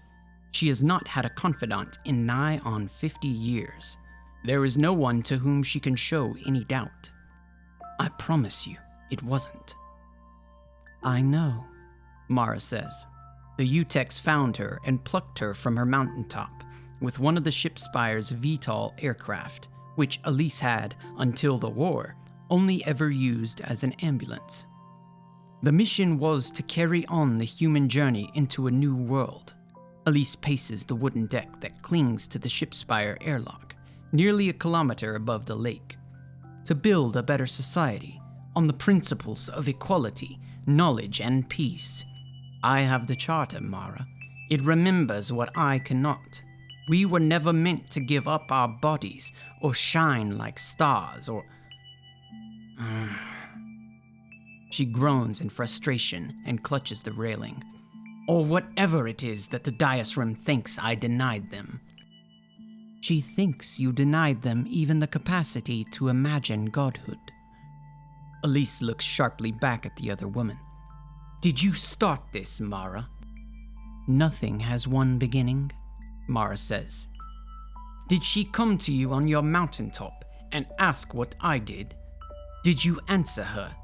She has not had a confidant in nigh on 50 years. There is no one to whom she can show any doubt. "I promise you, it wasn't." "I know," Mara says. The Utex found her and plucked her from her mountaintop with one of the ship spire's VTOL aircraft, which Elise had, until the war, only ever used as an ambulance. The mission was to carry on the human journey into a new world. Elise paces the wooden deck that clings to the ship spire airlock, nearly a kilometer above the lake. To build a better society, on the principles of equality, knowledge, and peace. I have the charter, Mara. It remembers what I cannot. We were never meant to give up our bodies, or shine like stars, or... She groans in frustration and clutches the railing. Or whatever it is that the Diasrim thinks I denied them. She thinks you denied them even the capacity to imagine godhood. Elise looks sharply back at the other woman. Did you start this, Mara? Nothing has one beginning, Mara says. Did she come to you on your mountaintop and ask what I did? Did you answer her?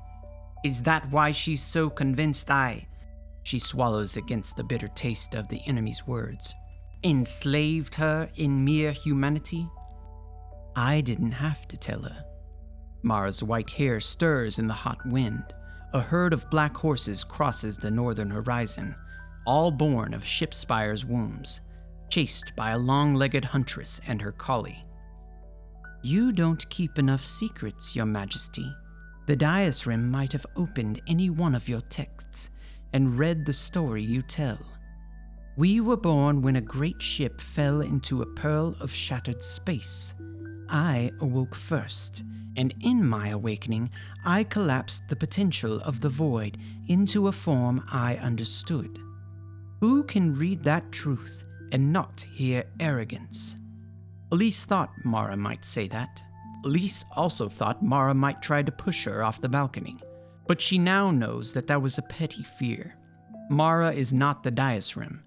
Is that why she's so convinced I... She swallows against the bitter taste of the enemy's words. Enslaved her in mere humanity? I didn't have to tell her. Mara's white hair stirs in the hot wind. A herd of black horses crosses the northern horizon, all born of ship spire's wombs, chased by a long-legged huntress and her collie. You don't keep enough secrets, Your Majesty. The Diasrim might have opened any one of your texts and read the story you tell. We were born when a great ship fell into a pearl of shattered space. I awoke first, and in my awakening, I collapsed the potential of the void into a form I understood. Who can read that truth and not hear arrogance? Elise thought Mara might say that. Elise also thought Mara might try to push her off the balcony, but she now knows that was a petty fear. Mara is not the diasrim.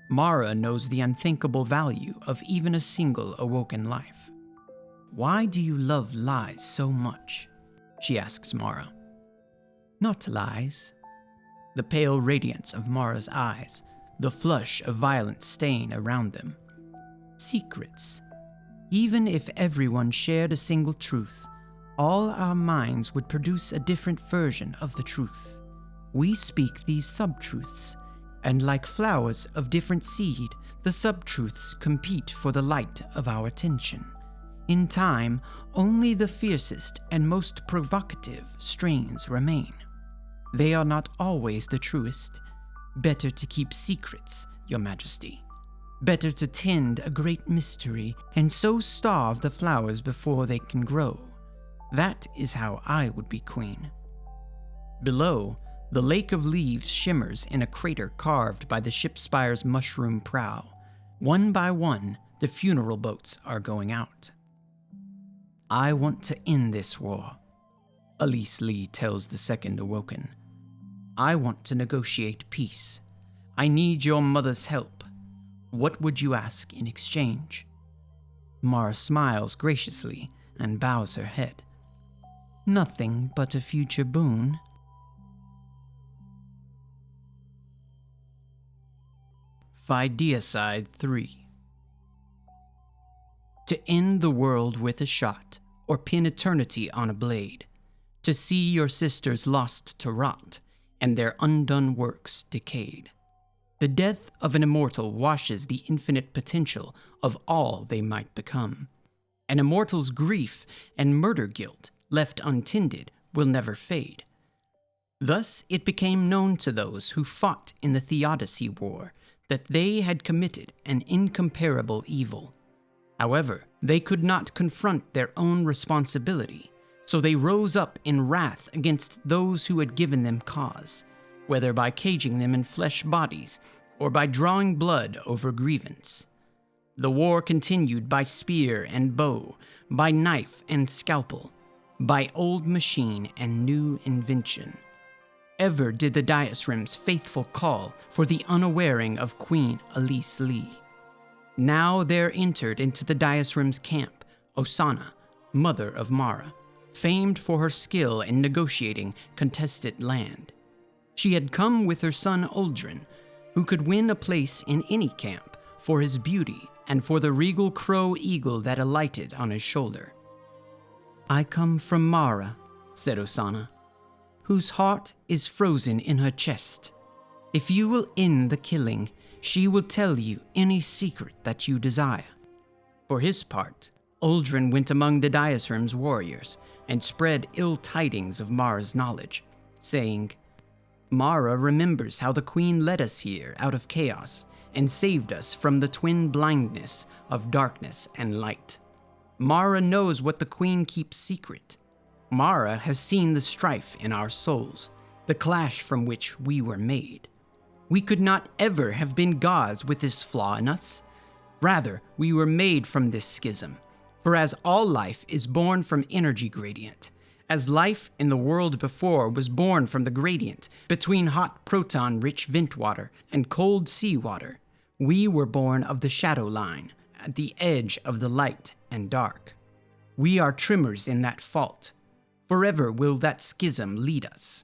Mara knows the unthinkable value of even a single awoken life. "Why do you love lies so much?" she asks Mara. "Not lies." The pale radiance of Mara's eyes, the flush of violent stain around them. "Secrets. Even if everyone shared a single truth, all our minds would produce a different version of the truth. We speak these sub-truths, and like flowers of different seed, the sub-truths compete for the light of our attention. In time, only the fiercest and most provocative strains remain. They are not always the truest. Better to keep secrets, Your Majesty. Better to tend a great mystery and so starve the flowers before they can grow. That is how I would be queen." Below, the lake of leaves shimmers in a crater carved by the ship spire's mushroom prow. One by one, the funeral boats are going out. "I want to end this war," Elise Lee tells the second awoken. "I want to negotiate peace. I need your mother's help. What would you ask in exchange?" Mara smiles graciously and bows her head. "Nothing but a future boon." Fideicide III. To end the world with a shot, or pin eternity on a blade. To see your sisters lost to rot, and their undone works decayed. The death of an immortal washes the infinite potential of all they might become. An immortal's grief and murder guilt, left untended, will never fade. Thus it became known to those who fought in the Theodicy War that they had committed an incomparable evil. However, they could not confront their own responsibility, so they rose up in wrath against those who had given them cause, whether by caging them in flesh bodies or by drawing blood over grievance. The war continued by spear and bow, by knife and scalpel, by old machine and new invention. Ever did the diasrim's faithful call for the unawaring of Queen Elise Lee. Now there entered into the diasrim's camp Osana, mother of Mara, famed for her skill in negotiating contested land. She had come with her son Uldren, who could win a place in any camp for his beauty and for the regal crow eagle that alighted on his shoulder. "I come from Mara," said Osana, "whose heart is frozen in her chest. If you will end the killing, she will tell you any secret that you desire." For his part, Uldren went among the diasrim's warriors and spread ill tidings of Mara's knowledge, saying, "Mara remembers how the queen led us here out of chaos and saved us from the twin blindness of darkness and light. Mara knows what the queen keeps secret. Mara has seen the strife in our souls, the clash from which we were made. We could not ever have been gods with this flaw in us. Rather, we were made from this schism. For as all life is born from energy gradient, as life in the world before was born from the gradient between hot proton-rich vent water and cold seawater, we were born of the shadow line, at the edge of the light and dark. We are tremors in that fault. Forever will that schism lead us."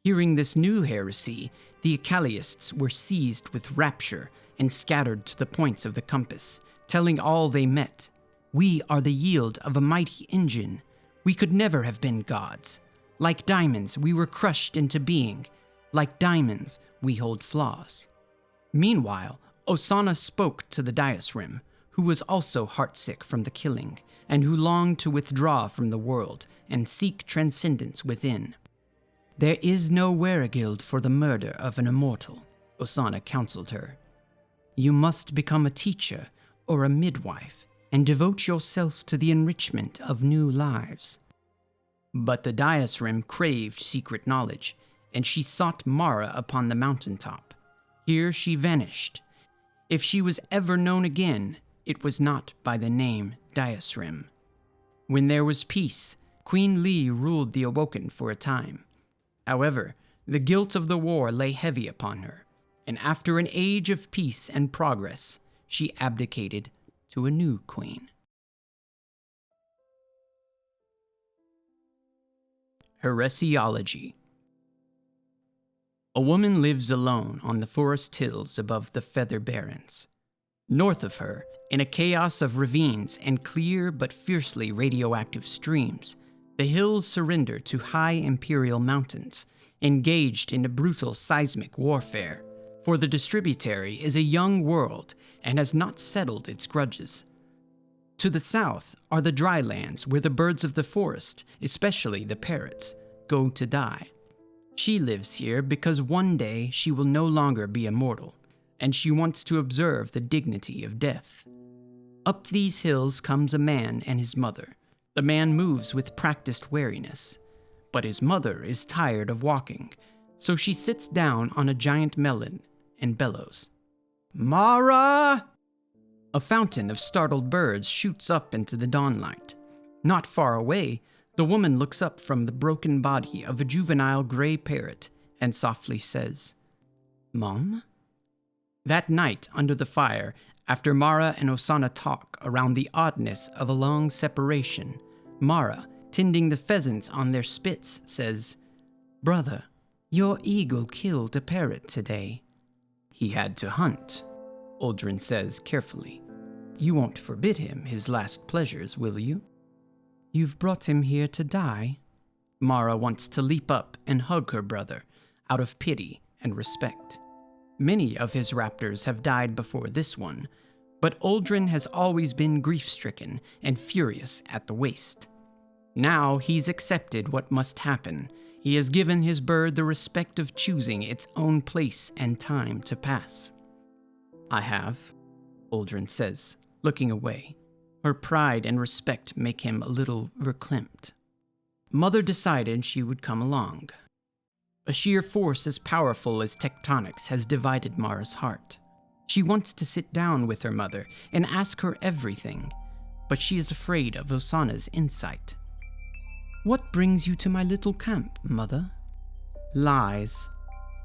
Hearing this new heresy, the Ecaliists were seized with rapture and scattered to the points of the compass, telling all they met, "We are the yield of a mighty engine. We could never have been gods. Like diamonds, we were crushed into being. Like diamonds, we hold flaws." Meanwhile, Osana spoke to the diasrim, who was also heartsick from the killing, and who longed to withdraw from the world and seek transcendence within. "There is no weregild for the murder of an immortal," Osana counseled her. "You must become a teacher or a midwife and devote yourself to the enrichment of new lives." But the diasrim craved secret knowledge, and she sought Mara upon the mountaintop. Here she vanished. If she was ever known again, it was not by the name Diasrim. When there was peace, Queen Li ruled the Awoken for a time. However, the guilt of the war lay heavy upon her, and after an age of peace and progress, she abdicated to a new queen. Heresiology. A woman lives alone on the forest hills above the Feather Barrens. North of her, in a chaos of ravines and clear but fiercely radioactive streams, the hills surrender to high imperial mountains, engaged in a brutal seismic warfare, for the distributary is a young world and has not settled its grudges. To the south are the dry lands where the birds of the forest, especially the parrots, go to die. She lives here because one day she will no longer be immortal, and she wants to observe the dignity of death. Up these hills comes a man and his mother. The man moves with practiced wariness, but his mother is tired of walking, so she sits down on a giant melon and bellows, "Mara!" A fountain of startled birds shoots up into the dawnlight. Not far away, the woman looks up from the broken body of a juvenile gray parrot and softly says, "Mom?" That night, under the fire, after Mara and Osana talk around the oddness of a long separation, Mara, tending the pheasants on their spits, says, "Brother, your eagle killed a parrot today." "He had to hunt," Uldren says carefully. "You won't forbid him his last pleasures, will you?" "You've brought him here to die?" Mara wants to leap up and hug her brother, out of pity and respect. Many of his raptors have died before this one, but Uldren has always been grief-stricken and furious at the waste. Now he's accepted what must happen. He has given his bird the respect of choosing its own place and time to pass. "I have," Uldren says, looking away. Her pride and respect make him a little verklempt. Mother decided she would come along. A sheer force as powerful as tectonics has divided Mara's heart. She wants to sit down with her mother and ask her everything, but she is afraid of Osana's insight. "What brings you to my little camp, Mother?" "Lies,"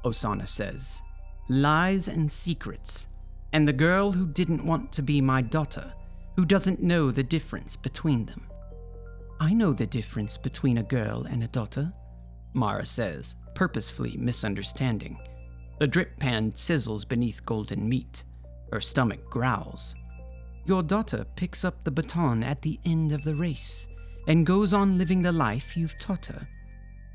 Osana says. "Lies and secrets. And the girl who didn't want to be my daughter, who doesn't know the difference between them." "I know the difference between a girl and a daughter," Mara says, purposefully misunderstanding. The drip pan sizzles beneath golden meat. Her stomach growls. "Your daughter picks up the baton at the end of the race and goes on living the life you've taught her.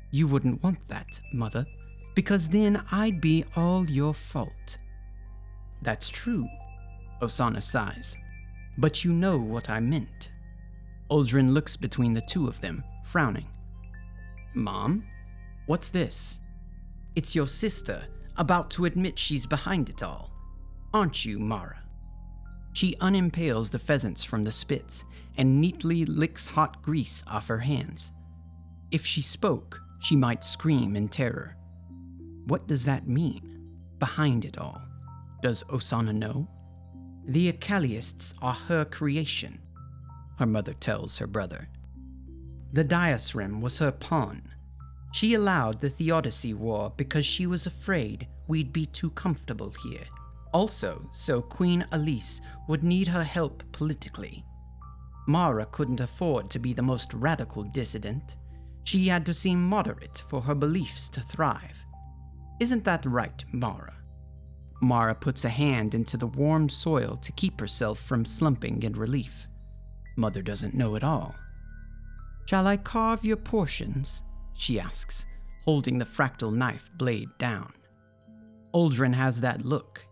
You wouldn't want that, Mother, because then I'd be all your fault." "That's true," Osana sighs. "But you know what I meant." Uldren looks between the two of them, frowning. "Mom? What's this?" "It's your sister, about to admit she's behind it all. Aren't you, Mara?" She unimpales the pheasants from the spits and neatly licks hot grease off her hands. If she spoke, she might scream in terror. What does that mean? Behind it all? Does Osana know? "The Ecalists are her creation," her mother tells her brother. "The Diasrim was her pawn. She allowed the Theodicy War because she was afraid we'd be too comfortable here. Also, so Queen Alice would need her help politically. Mara couldn't afford to be the most radical dissident. She had to seem moderate for her beliefs to thrive. Isn't that right, Mara?" Mara puts a hand into the warm soil to keep herself from slumping in relief. Mother doesn't know at all. "Shall I carve your portions?" she asks, holding the fractal knife blade down. Uldren has that look.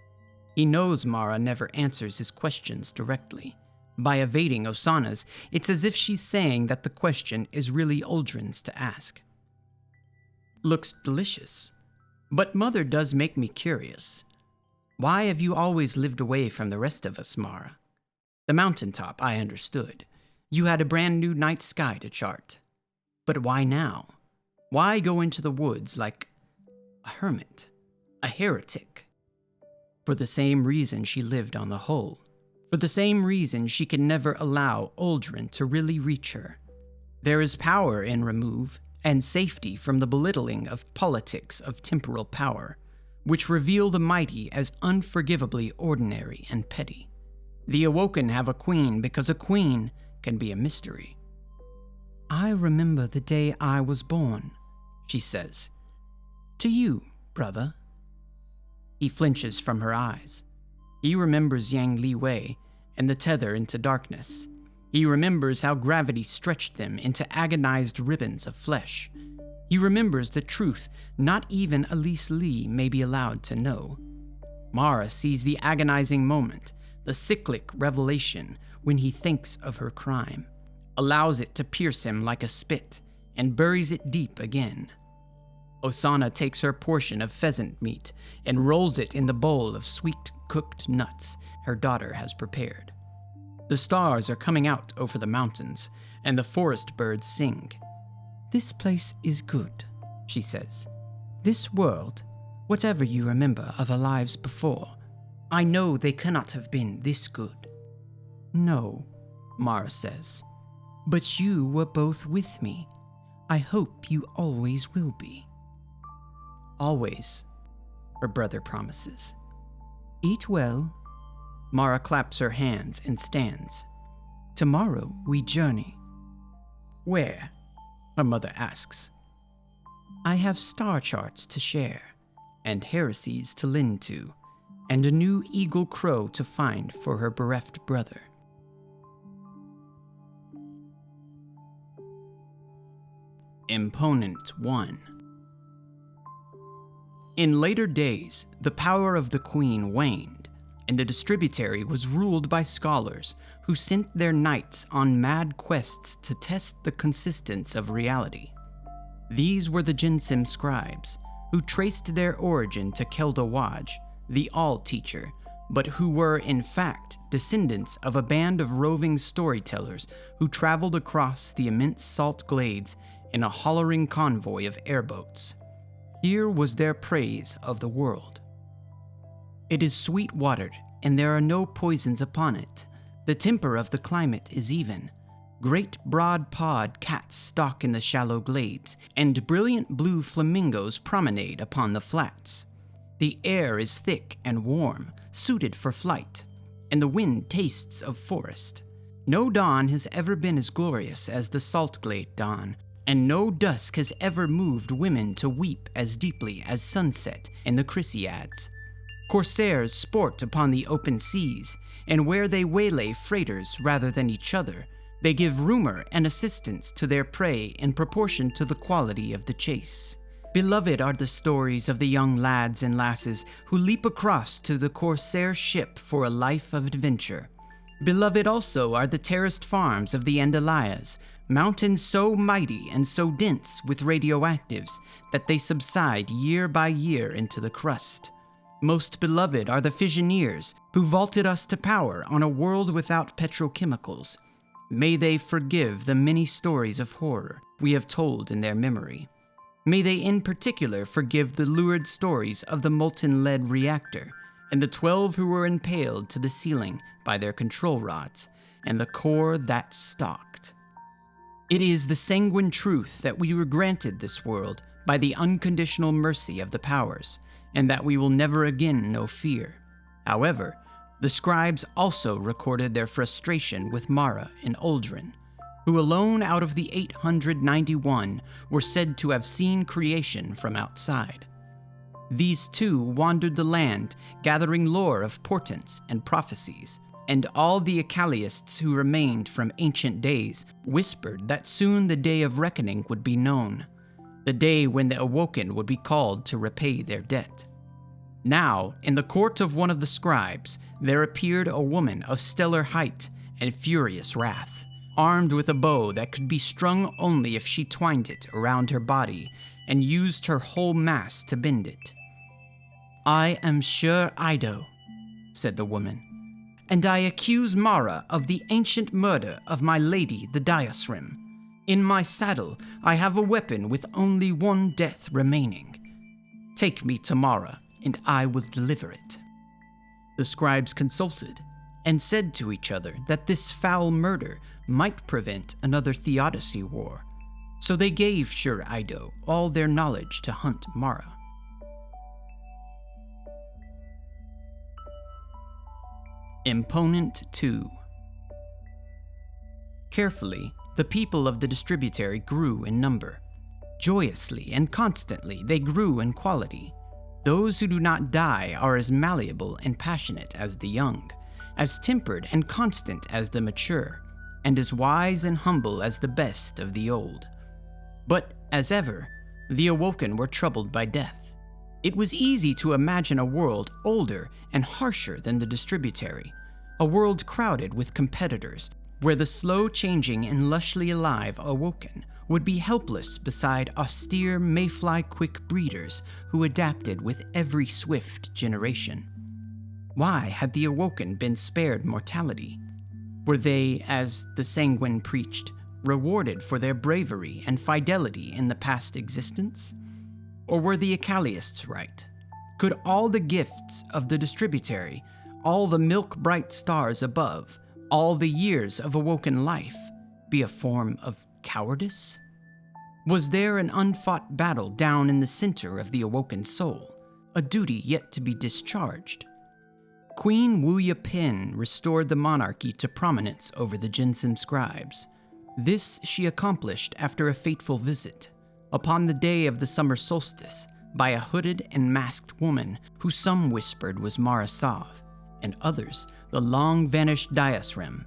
He knows Mara never answers his questions directly. By evading Osana's, it's as if she's saying that the question is really Uldren's to ask. "Looks delicious. But Mother does make me curious. Why have you always lived away from the rest of us, Mara? The mountaintop, I understood. You had a brand new night sky to chart. But why now? Why go into the woods like a hermit, a heretic?" "For the same reason she lived on the hull, For the same reason, she can never allow Uldren to really reach her. There is power in remove, and safety from the belittling of politics of temporal power, which reveal the mighty as unforgivably ordinary and petty. The Awoken have a queen because a queen can be a mystery. "I remember the day I was born," she says. "To you, brother." He flinches from her eyes. He remembers Yang Li Wei and the tether into darkness. He remembers how gravity stretched them into agonized ribbons of flesh. He remembers the truth not even Elise Lee may be allowed to know. Mara sees the agonizing moment, the cyclic revelation when he thinks of her crime, allows it to pierce him like a spit, and buries it deep again. Osana takes her portion of pheasant meat and rolls it in the bowl of sweet cooked nuts her daughter has prepared. The stars are coming out over the mountains, and the forest birds sing. "This place is good," she says. "This world, whatever you remember of our lives before, I know they cannot have been this good." "No," Mara says, "but you were both with me. I hope you always will be." "Always," her brother promises. "Eat well." Mara claps her hands and stands. "Tomorrow we journey." "Where?" her mother asks. "I have star charts to share, and heresies to lend to, and a new eagle crow to find for her bereft brother." Imponent I. In later days, the power of the queen waned, and the distributary was ruled by scholars who sent their knights on mad quests to test the consistence of reality. These were the Jinsim scribes, who traced their origin to Keldawaj, the All-Teacher, but who were, in fact, descendants of a band of roving storytellers who traveled across the immense salt glades in a hollering convoy of airboats. Here was their praise of the world. "It is sweet-watered, and there are no poisons upon it. The temper of the climate is even. Great broad-pawed cats stalk in the shallow glades, and brilliant blue flamingos promenade upon the flats. The air is thick and warm, suited for flight, and the wind tastes of forest. No dawn has ever been as glorious as the salt glade dawn, and no dusk has ever moved women to weep as deeply as sunset in the Chrysiades. Corsairs sport upon the open seas, and where they waylay freighters rather than each other, they give rumor and assistance to their prey in proportion to the quality of the chase. Beloved are the stories of the young lads and lasses who leap across to the corsair ship for a life of adventure. Beloved also are the terraced farms of the Andalayas, mountains so mighty and so dense with radioactives that they subside year by year into the crust. Most beloved are the Fissioneers who vaulted us to power on a world without petrochemicals. May they forgive the many stories of horror we have told in their memory. May they in particular forgive the lurid stories of the molten lead reactor, and the 12 who were impaled to the ceiling by their control rods, and the core that stalked. It is the sanguine truth that we were granted this world by the unconditional mercy of the powers, and that we will never again know fear. However, the scribes also recorded their frustration with Mara and Uldren, who alone out of the 891 were said to have seen creation from outside. These two wandered the land, gathering lore of portents and prophecies, and all the Ecalists who remained from ancient days whispered that soon the day of reckoning would be known, the day when the Awoken would be called to repay their debt. Now, in the court of one of the scribes, there appeared a woman of stellar height and furious wrath, armed with a bow that could be strung only if she twined it around her body and used her whole mass to bend it. "I am sure Ido," said the woman, "and I accuse Mara of the ancient murder of my lady the Diasrim. In my saddle, I have a weapon with only one death remaining. Take me to Mara, and I will deliver it." The scribes consulted, and said to each other that this foul murder might prevent another Theodicy war, so they gave Shur-Ido all their knowledge to hunt Mara. Imponent II. Carefully, the people of the distributary grew in number. Joyously and constantly they grew in quality. Those who do not die are as malleable and passionate as the young, as tempered and constant as the mature, and as wise and humble as the best of the old. But, as ever, the awoken were troubled by death. It was easy to imagine a world older and harsher than the distributary, a world crowded with competitors, where the slow-changing and lushly alive awoken would be helpless beside austere mayfly-quick breeders who adapted with every swift generation. Why had the awoken been spared mortality? Were they, as the sanguine preached, rewarded for their bravery and fidelity in the past existence? Or were the Ecalists right? Could all the gifts of the distributary, all the milk-bright stars above, all the years of awoken life, be a form of cowardice? Was there an unfought battle down in the center of the awoken soul, a duty yet to be discharged? Queen Wuya Pin restored the monarchy to prominence over the Jinsim scribes. This she accomplished after a fateful visit, upon the day of the summer solstice, by a hooded and masked woman who some whispered was Marasav, and others the long-vanished Diasrem.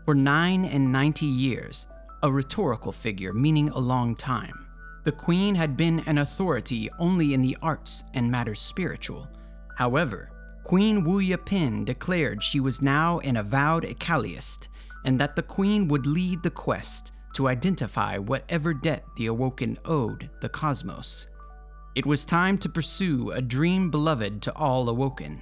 For 99 years, a rhetorical figure meaning a long time, the queen had been an authority only in the arts and matters spiritual. However, Queen Wuya Pin declared she was now an avowed Ecaliist, and that the queen would lead the quest to identify whatever debt the awoken owed the cosmos. It was time to pursue a dream beloved to all awoken,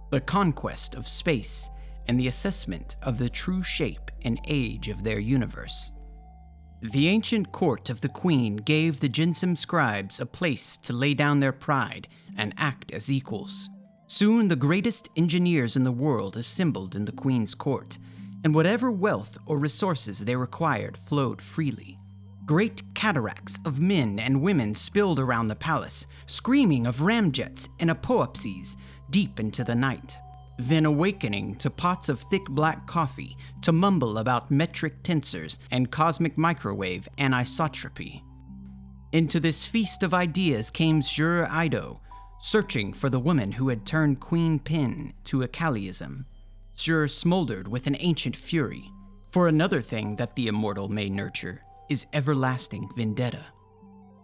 the conquest of space and the assessment of the true shape and age of their universe. The ancient court of the queen gave the Jinsim scribes a place to lay down their pride and act as equals. Soon the greatest engineers in the world assembled in the queen's court, and whatever wealth or resources they required flowed freely. Great cataracts of men and women spilled around the palace, screaming of ramjets and apoapses deep into the night, then awakening to pots of thick black coffee to mumble about metric tensors and cosmic microwave anisotropy. Into this feast of ideas came Shur-Ido, searching for the woman who had turned Queen Pin to Ecaliism. Shur smoldered with an ancient fury, for another thing that the immortal may nurture is everlasting vendetta.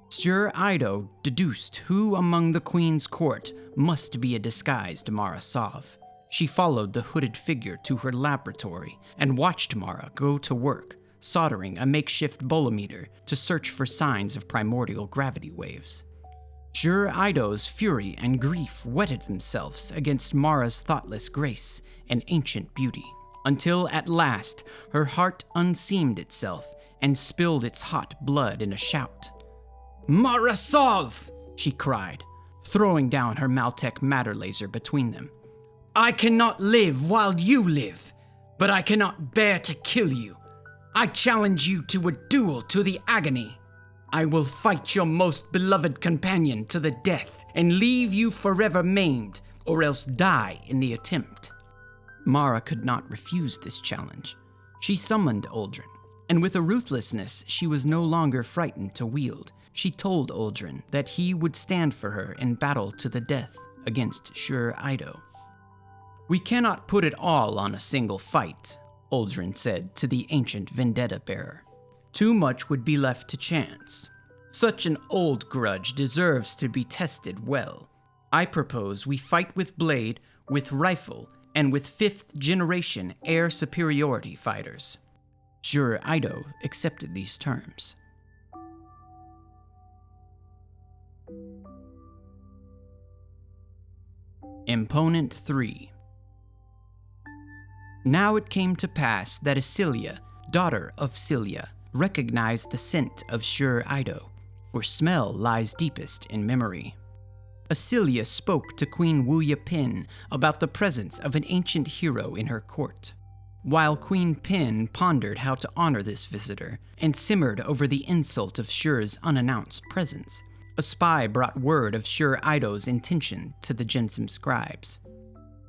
Shur-Ido deduced who among the queen's court must be a disguised Marasav. She followed the hooded figure to her laboratory and watched Mara go to work, soldering a makeshift bolometer to search for signs of primordial gravity waves. Shur-Ido's fury and grief whetted themselves against Mara's thoughtless grace and ancient beauty, until at last her heart unseamed itself and spilled its hot blood in a shout. "Marasav!" she cried, throwing down her Maltec matter laser between them. "I cannot live while you live, but I cannot bear to kill you. I challenge you to a duel to the agony. I will fight your most beloved companion to the death and leave you forever maimed, or else die in the attempt." Mara could not refuse this challenge. She summoned Uldren, and with a ruthlessness she was no longer frightened to wield, she told Uldren that he would stand for her in battle to the death against Shur-Ido. "We cannot put it all on a single fight," Uldren said to the ancient vendetta bearer. "Too much would be left to chance. Such an old grudge deserves to be tested well. I propose we fight with blade, with rifle, and with 5th generation air superiority fighters." Shur-Ido accepted these terms. Imponent III. Now it came to pass that Asilia, daughter of Cilia, recognized the scent of Shur-Ido, for smell lies deepest in memory. Asilia spoke to Queen Wuya Pin about the presence of an ancient hero in her court. While Queen Pin pondered how to honor this visitor and simmered over the insult of Shur's unannounced presence, a spy brought word of Shur Ido's intention to the Jensam scribes.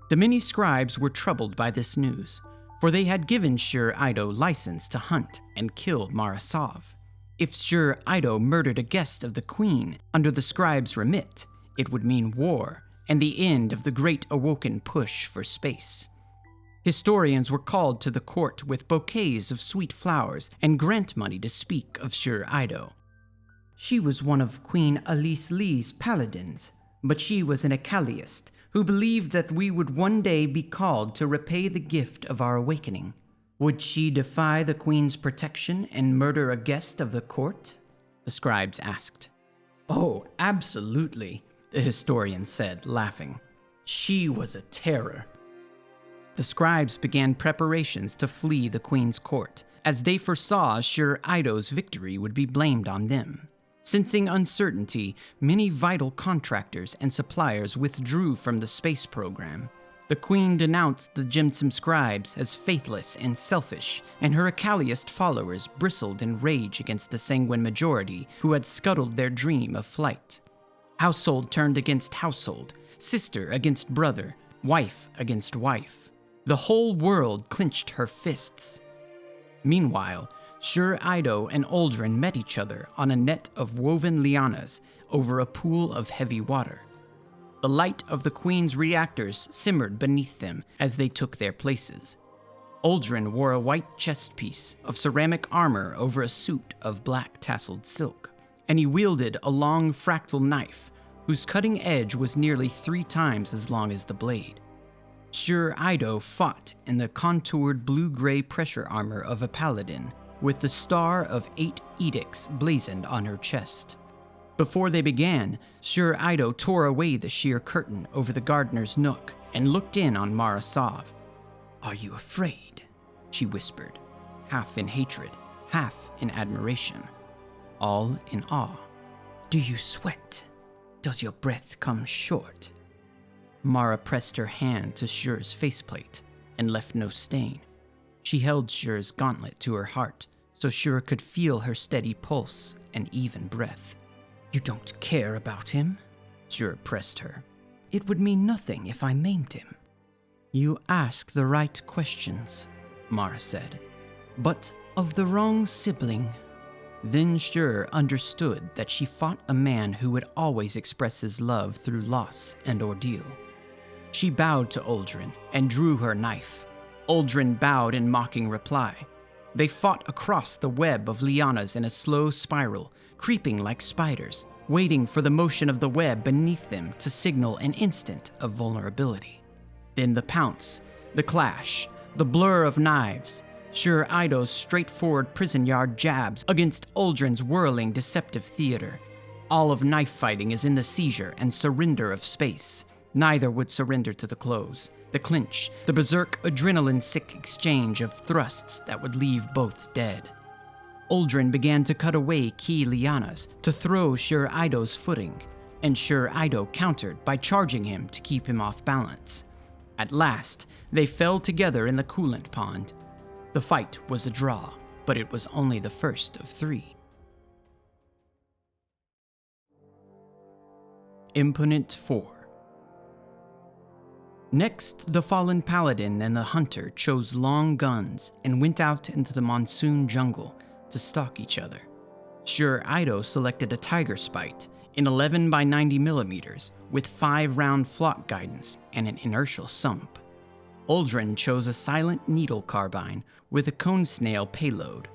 The many scribes were troubled by this news, for they had given Shur Ido license to hunt and kill Marasov. If Shur Ido murdered a guest of the queen under the scribes' remit, it would mean war and the end of the great awoken push for space. Historians were called to the court with bouquets of sweet flowers and grant money to speak of Shur Ido. She was one of Queen Alice Lee's paladins, but she was an Ecaliast who believed that we would one day be called to repay the gift of our awakening. Would she defy the queen's protection and murder a guest of the court? The scribes asked. Oh, absolutely, the historian said, laughing. She was a terror. The scribes began preparations to flee the queen's court, as they foresaw Shur Ido's victory would be blamed on them. Sensing uncertainty, many vital contractors and suppliers withdrew from the space program. The queen denounced the Jensam scribes as faithless and selfish, and her Ecaliast followers bristled in rage against the sanguine majority who had scuttled their dream of flight. Household turned against household, sister against brother, wife against wife. The whole world clenched her fists. Meanwhile, Shur Ido and Uldren met each other on a net of woven lianas over a pool of heavy water. The light of the queen's reactors simmered beneath them as they took their places. Uldren wore a white chest piece of ceramic armor over a suit of black tasseled silk, and he wielded a long fractal knife whose cutting edge was nearly 3 times as long as the blade. Shur Ido fought in the contoured blue-gray pressure armor of a paladin, with the star of 8 edicts blazoned on her chest. Before they began, Shur Ido tore away the sheer curtain over the gardener's nook and looked in on Marasov. "Are you afraid?" she whispered, half in hatred, half in admiration, all in awe. "Do you sweat? Does your breath come short?" Mara pressed her hand to Shur's faceplate and left no stain. She held Shur's gauntlet to her heart so Shur could feel her steady pulse and even breath. "You don't care about him?" Shur pressed her. "It would mean nothing if I maimed him." "You ask the right questions," Mara said, "but of the wrong sibling." Then Shur understood that she fought a man who would always express his love through loss and ordeal. She bowed to Uldren and drew her knife. Uldren bowed in mocking reply. They fought across the web of lianas in a slow spiral, creeping like spiders, waiting for the motion of the web beneath them to signal an instant of vulnerability. Then the pounce, the clash, the blur of knives, Shur Ido's straightforward prison yard jabs against Uldren's whirling deceptive theater. All of knife fighting is in the seizure and surrender of space. Neither would surrender to the close, the clinch, the berserk adrenaline-sick exchange of thrusts that would leave both dead. Uldren began to cut away key lianas to throw Shur Ido's footing, and Shur Ido countered by charging him to keep him off balance. At last, they fell together in the coolant pond. The fight was a draw, but it was only the first of 3. Imponent IV. Next, the fallen paladin and the hunter chose long guns and went out into the monsoon jungle to stalk each other. Shur Ido selected a tiger spite in 11 by 90 millimeters with 5-round flock guidance and an inertial sump. Uldren chose a silent needle carbine with a cone snail payload.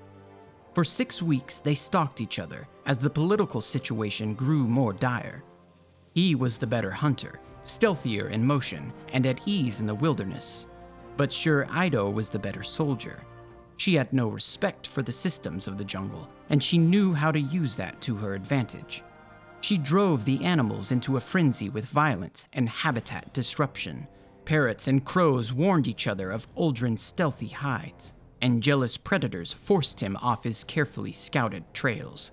For 6 weeks, they stalked each other as the political situation grew more dire. He was the better hunter, stealthier in motion and at ease in the wilderness, but Shur Ido was the better soldier. She had no respect for the systems of the jungle, and she knew how to use that to her advantage. She drove the animals into a frenzy with violence and habitat disruption. Parrots and crows warned each other of Uldren's stealthy hides, and jealous predators forced him off his carefully scouted trails.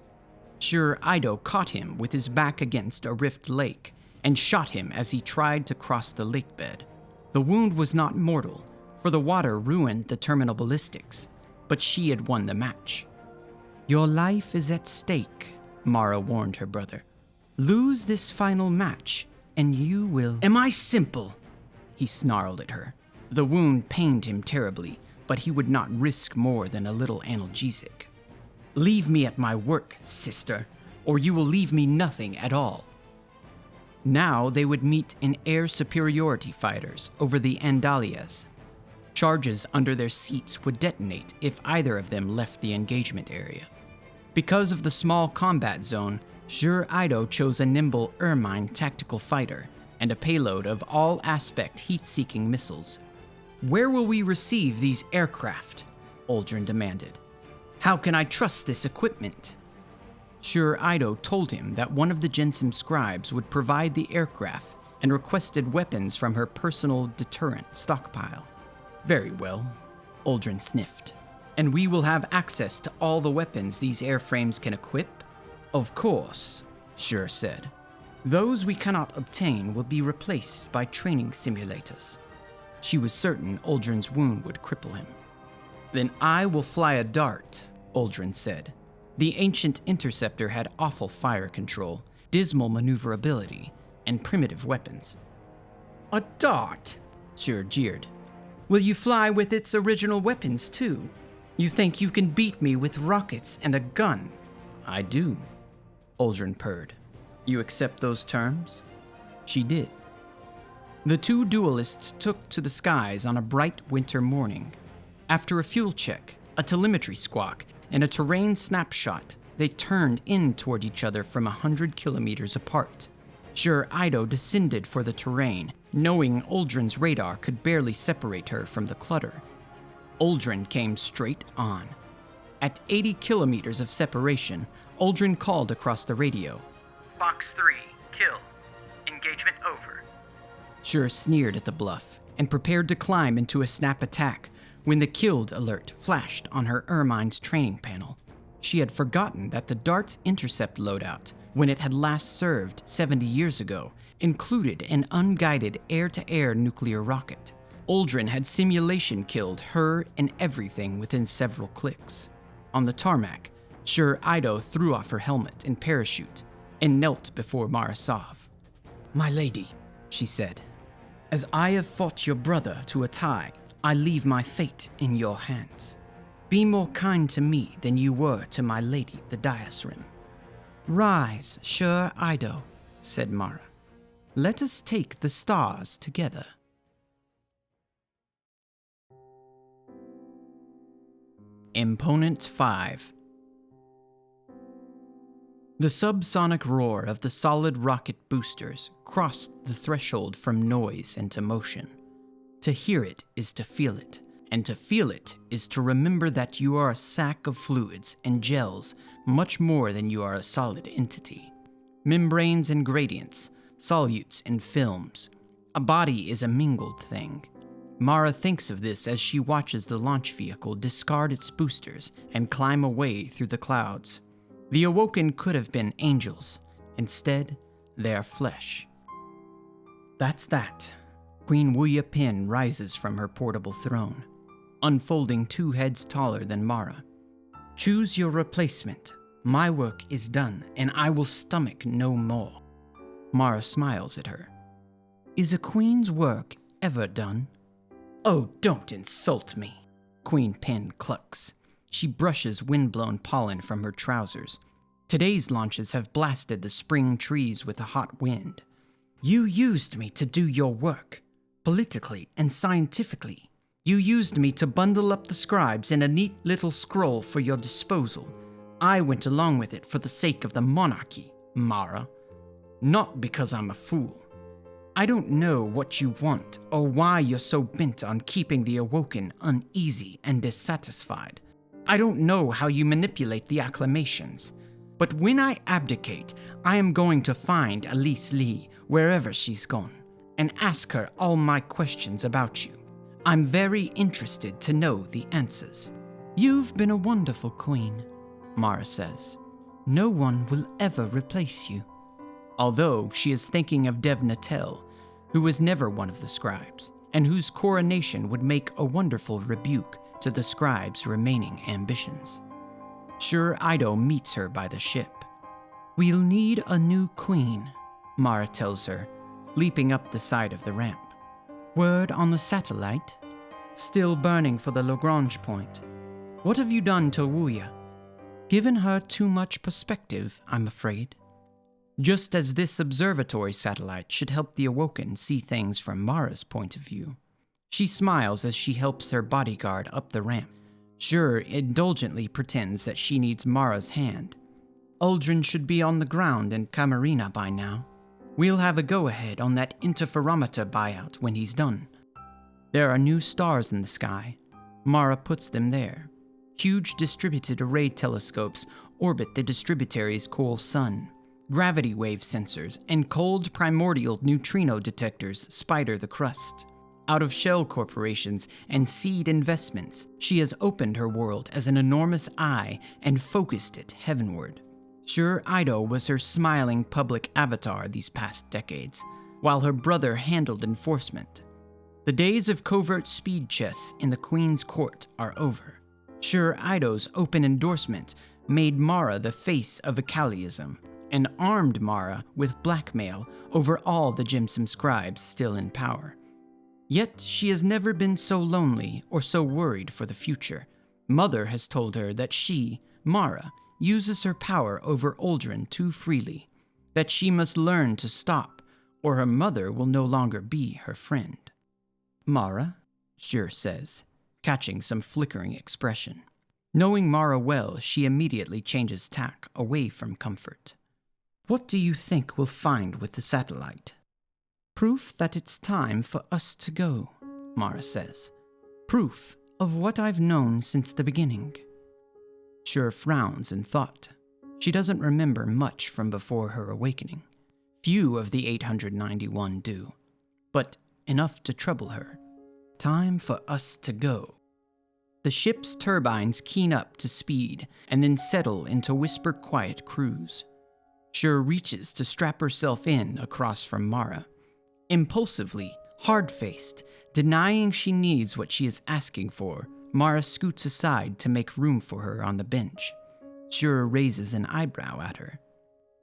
Shur Ido caught him with his back against a rift lake, and shot him as he tried to cross the lake bed. The wound was not mortal, for the water ruined the terminal ballistics, but she had won the match. "Your life is at stake," Mara warned her brother. "Lose this final match, and you will—" "Am I simple?" he snarled at her. The wound pained him terribly, but he would not risk more than a little analgesic. "Leave me at my work, sister, or you will leave me nothing at all." Now they would meet in air superiority fighters over the Andalias. Charges under their seats would detonate if either of them left the engagement area. Because of the small combat zone, Jur Ido chose a nimble Ermine tactical fighter and a payload of all-aspect heat-seeking missiles. "Where will we receive these aircraft?" Uldren demanded. "How can I trust this equipment?" Jur Ido told him that one of the Jensen scribes would provide the aircraft and requested weapons from her personal deterrent stockpile. "Very well," Uldren sniffed. "And we will have access to all the weapons these airframes can equip?" "Of course," Jur said. "Those we cannot obtain will be replaced by training simulators." She was certain Uldren's wound would cripple him. "Then I will fly a dart," Uldren said. The ancient interceptor had awful fire control, dismal maneuverability, and primitive weapons. "A dart?" Jur jeered. "Will you fly with its original weapons too? You think you can beat me with rockets and a gun?" "I do," Uldren purred. "You accept those terms?" She did. The two duelists took to the skies on a bright winter morning. After a fuel check, a telemetry squawk, and a terrain snapshot, they turned in toward each other from 100 kilometers apart. Jur Ido descended for the terrain, knowing Uldren's radar could barely separate her from the clutter. Uldren came straight on. At 80 kilometers of separation, Uldren called across the radio. "Fox 3, kill. Engagement over." Jur sneered at the bluff and prepared to climb into a snap attack when the killed alert flashed on her Ermine's training panel. She had forgotten that the Dart's intercept loadout, when it had last served 70 years ago, included an unguided air-to-air nuclear rocket. Uldren had simulation killed her and everything within several clicks. On the tarmac, Jur Ido threw off her helmet and parachute and knelt before Marasov. "My lady," she said, "as I have fought your brother to a tie, I leave my fate in your hands. Be more kind to me than you were to my lady, the Diasrim." "Rise, Jur Ido," said Mara. "Let us take the stars together." Imponent V. The subsonic roar of the solid rocket boosters crossed the threshold from noise into motion. To hear it is to feel it, and to feel it is to remember that you are a sack of fluids and gels much more than you are a solid entity. Membranes and gradients, solutes and films. A body is a mingled thing. Mara thinks of this as she watches the launch vehicle discard its boosters and climb away through the clouds. The Awoken could have been angels. Instead, they are flesh. That's that. Queen Wuya Pin rises from her portable throne, unfolding 2 heads taller than Mara. "Choose your replacement. My work is done, and I will stomach no more." Mara smiles at her. "Is a queen's work ever done?" "Oh, don't insult me," Queen Pin clucks. She brushes windblown pollen from her trousers. Today's launches have blasted the spring trees with a hot wind. "You used me to do your work, politically and scientifically. You used me to bundle up the scribes in a neat little scroll for your disposal. I went along with it for the sake of the monarchy, Mara. Not because I'm a fool. I don't know what you want or why you're so bent on keeping the Awoken uneasy and dissatisfied. I don't know how you manipulate the acclamations. But when I abdicate, I am going to find Elise Lee wherever she's gone and ask her all my questions about you. I'm very interested to know the answers." "You've been a wonderful queen," Mara says. "No one will ever replace you." although she is thinking of Devnatel, who was never one of the scribes, and whose coronation would make a wonderful rebuke to the scribes' remaining ambitions. Sure Ido meets her by the ship. "We'll need a new queen," Mara tells her, leaping up the side of the ramp. "Word on the satellite? Still burning for the Lagrange point. What have you done to Wuya? Given her too much perspective, I'm afraid." Just as this observatory satellite should help the Awoken see things from Mara's point of view. She smiles as she helps her bodyguard up the ramp. Sure indulgently pretends that she needs Mara's hand. Uldren should be on the ground in Camarina by now. We'll have a go-ahead on that interferometer buyout when he's done. There are new stars in the sky. Mara puts them there. Huge distributed array telescopes orbit the distributary's cool sun. Gravity wave sensors and cold primordial neutrino detectors spider the crust. Out of shell corporations and seed investments, she has opened her world as an enormous eye and focused it heavenward. Sure Ido was her smiling public avatar these past decades, while her brother handled enforcement. The days of covert speed chess in the Queen's court are over. Sure Ido's open endorsement made Mara the face of Akaliism, and armed Mara with blackmail over all the Jimsim scribes still in power. Yet she has never been so lonely or so worried for the future. Mother has told her that she, Mara, uses her power over Uldren too freely, that she must learn to stop, or her mother will no longer be her friend. "Mara," Sure says, catching some flickering expression. Knowing Mara well, she immediately changes tack away from comfort. "What do you think we'll find with the satellite?" "Proof that it's time for us to go," Mara says. "Proof of what I've known since the beginning." Sure frowns in thought. She doesn't remember much from before her awakening. Few of the 891 do, but enough to trouble her. Time for us to go. The ship's turbines keen up to speed and then settle into whisper-quiet cruise. Sure reaches to strap herself in across from Mara. Impulsively, hard-faced, denying she needs what she is asking for, Mara scoots aside to make room for her on the bench. Sure raises an eyebrow at her.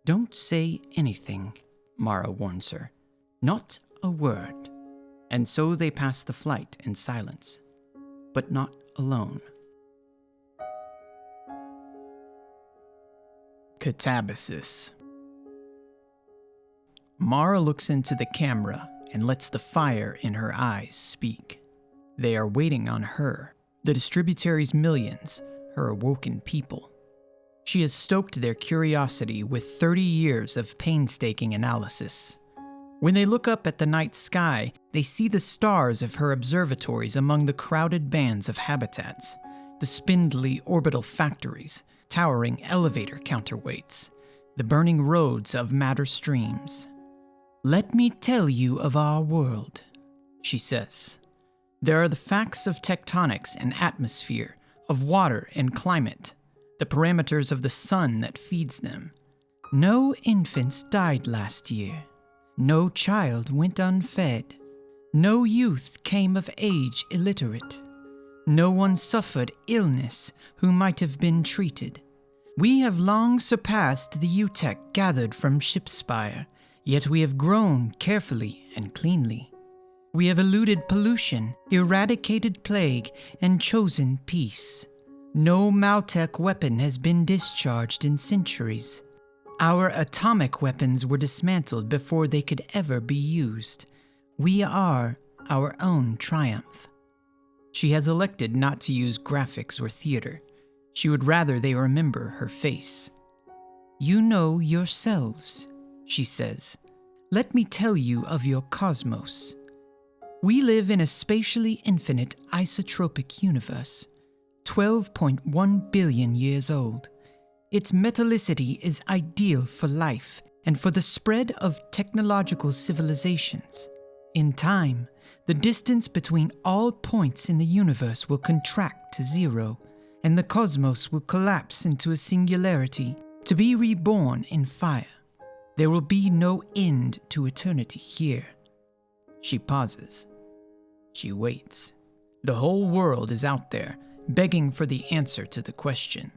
"Don't say anything," Mara warns her. "Not a word." And so they pass the flight in silence, but not alone. Katabasis. Mara looks into the camera and lets the fire in her eyes speak. They are waiting on her, the distributary's millions, her awoken people. She has stoked their curiosity with 30 years of painstaking analysis. When they look up at the night sky, they see the stars of her observatories among the crowded bands of habitats, the spindly orbital factories, towering elevator counterweights, the burning roads of matter streams. "Let me tell you of our world," she says. "There are the facts of tectonics and atmosphere, of water and climate, the parameters of the sun that feeds them. No infants died last year. No child went unfed. No youth came of age illiterate. No one suffered illness who might have been treated. We have long surpassed the UTEC gathered from Shipspire, yet we have grown carefully and cleanly. We have eluded pollution, eradicated plague, and chosen peace. No Maltec weapon has been discharged in centuries. Our atomic weapons were dismantled before they could ever be used. We are our own triumph." She has elected not to use graphics or theater. She would rather they remember her face. "You know yourselves," she says. "Let me tell you of your cosmos. We live in a spatially infinite isotropic universe, 12.1 billion years old. Its metallicity is ideal for life and for the spread of technological civilizations. In time, the distance between all points in the universe will contract to zero, and the cosmos will collapse into a singularity, to be reborn in fire. There will be no end to eternity here. She pauses. She waits. The whole world is out there, begging for the answer to the question.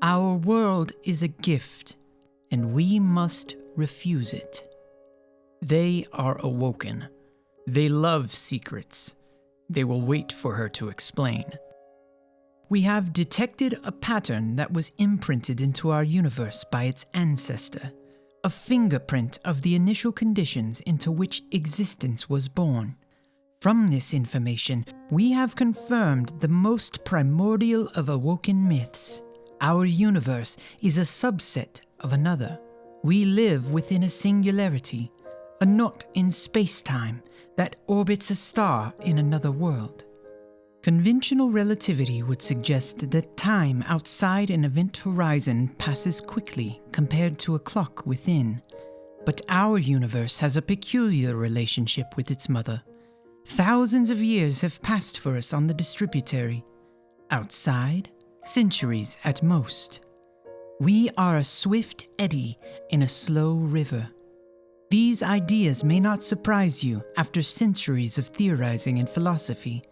Our world is a gift, and we must refuse it. They are awoken. They love secrets. They will wait for her to explain. We have detected a pattern that was imprinted into our universe by its ancestor, a fingerprint of the initial conditions into which existence was born. From this information, we have confirmed the most primordial of awoken myths. Our universe is a subset of another. We live within a singularity, a knot in space-time that orbits a star in another world. Conventional relativity would suggest that time outside an event horizon passes quickly compared to a clock within. But our universe has a peculiar relationship with its mother. Thousands of years have passed for us on the distributary. Outside, centuries at most. We are a swift eddy in a slow river. These ideas may not surprise you after centuries of theorizing and philosophy,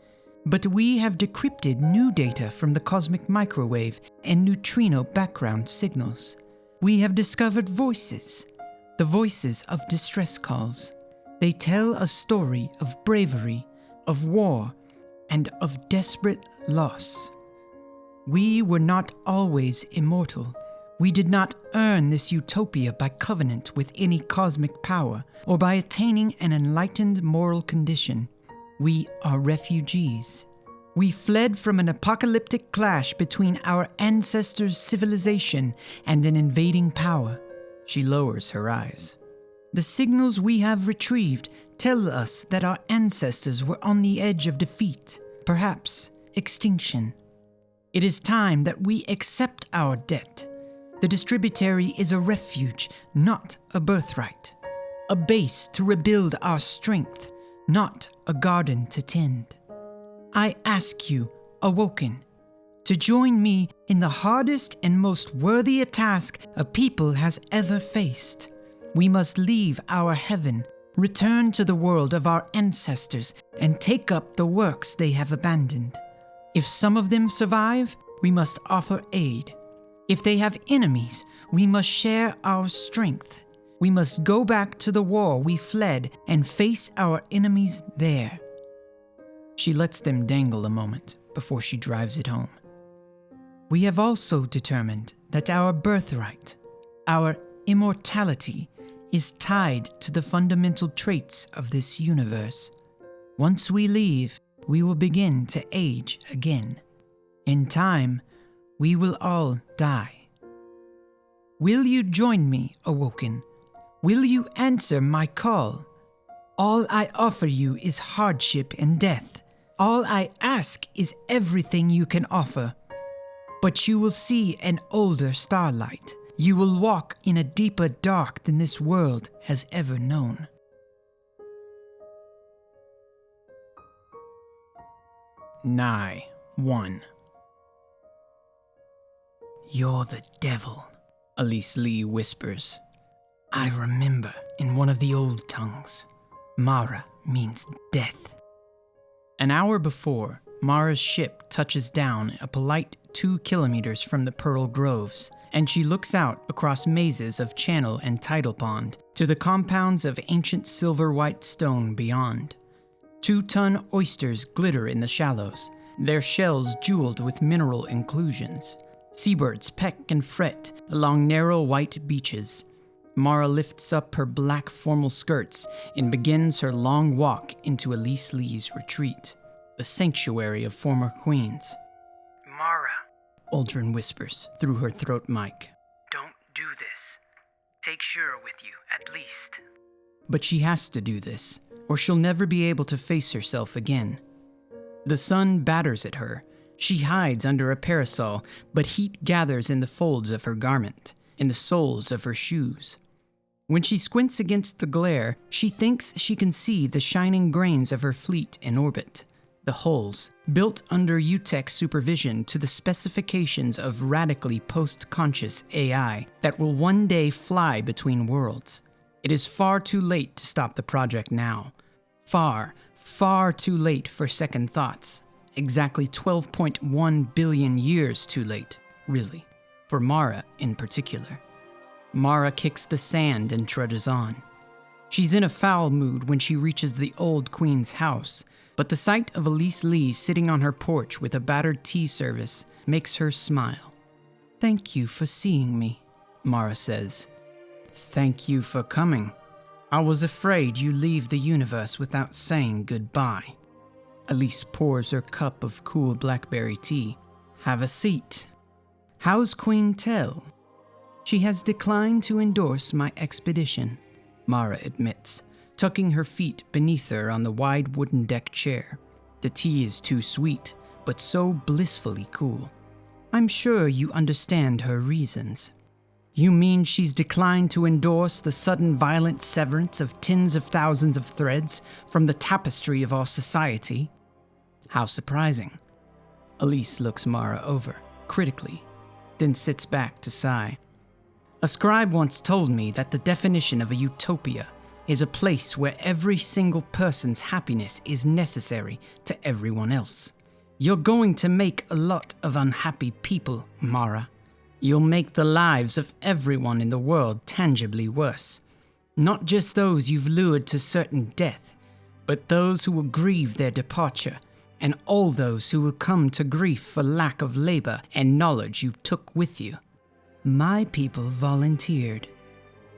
but we have decrypted new data from the cosmic microwave and neutrino background signals. We have discovered voices, the voices of distress calls. They tell a story of bravery, of war, and of desperate loss. We were not always immortal. We did not earn this utopia by covenant with any cosmic power or by attaining an enlightened moral condition. We are refugees. We fled from an apocalyptic clash between our ancestors' civilization and an invading power. She lowers her eyes. The signals we have retrieved tell us that our ancestors were on the edge of defeat, perhaps extinction. It is time that we accept our debt. The distributary is a refuge, not a birthright. A base to rebuild our strength, not a garden to tend. I ask you, awoken, to join me in the hardest and most worthy task a people has ever faced. We must leave our heaven, return to the world of our ancestors, and take up the works they have abandoned. If some of them survive, we must offer aid. If they have enemies, we must share our strength. We must go back to the war we fled and face our enemies there. She lets them dangle a moment before she drives it home. We have also determined that our birthright, our immortality, is tied to the fundamental traits of this universe. Once we leave, we will begin to age again. In time, we will all die. Will you join me, awoken? Will you answer my call? All I offer you is hardship and death. All I ask is everything you can offer. But you will see an older starlight. You will walk in a deeper dark than this world has ever known. Nigh I. You're the devil, Elise Lee whispers. I remember in one of the old tongues, Mara means death. An hour before, Mara's ship touches down a polite 2 kilometers from the Pearl Groves, and she looks out across mazes of channel and tidal pond to the compounds of ancient silver-white stone beyond. 2-ton oysters glitter in the shallows, their shells jeweled with mineral inclusions. Seabirds peck and fret along narrow white beaches. Mara lifts up her black formal skirts and begins her long walk into Elise Lee's retreat, the sanctuary of former queens. Mara, Uldren whispers through her throat mic. Don't do this. Take Shura with you, at least. But she has to do this, or she'll never be able to face herself again. The sun batters at her. She hides under a parasol, but heat gathers in the folds of her garment, in the soles of her shoes. When she squints against the glare, she thinks she can see the shining grains of her fleet in orbit. The hulls, built under UTEC supervision to the specifications of radically post-conscious AI that will one day fly between worlds. It is far too late to stop the project now. Far, far too late for second thoughts. Exactly 12.1 billion years too late, really, for Mara in particular. Mara kicks the sand and trudges on. She's in a foul mood when she reaches the old queen's house, but the sight of Elise Lee sitting on her porch with a battered tea service makes her smile. "Thank you for seeing me," Mara says. "Thank you for coming. I was afraid you'd leave the universe without saying goodbye." Elise pours her cup of cool blackberry tea. "Have a seat. How's Queen Tell?" "She has declined to endorse my expedition," Mara admits, tucking her feet beneath her on the wide wooden deck chair. The tea is too sweet, but so blissfully cool. "I'm sure you understand her reasons." "You mean she's declined to endorse the sudden violent severance of tens of thousands of threads from the tapestry of our society?" How surprising. Elise looks Mara over, critically, then sits back to sigh. "A scribe once told me that the definition of a utopia is a place where every single person's happiness is necessary to everyone else. You're going to make a lot of unhappy people, Mara. You'll make the lives of everyone in the world tangibly worse. Not just those you've lured to certain death, but those who will grieve their departure, and all those who will come to grief for lack of labor and knowledge you took with you." "My people volunteered."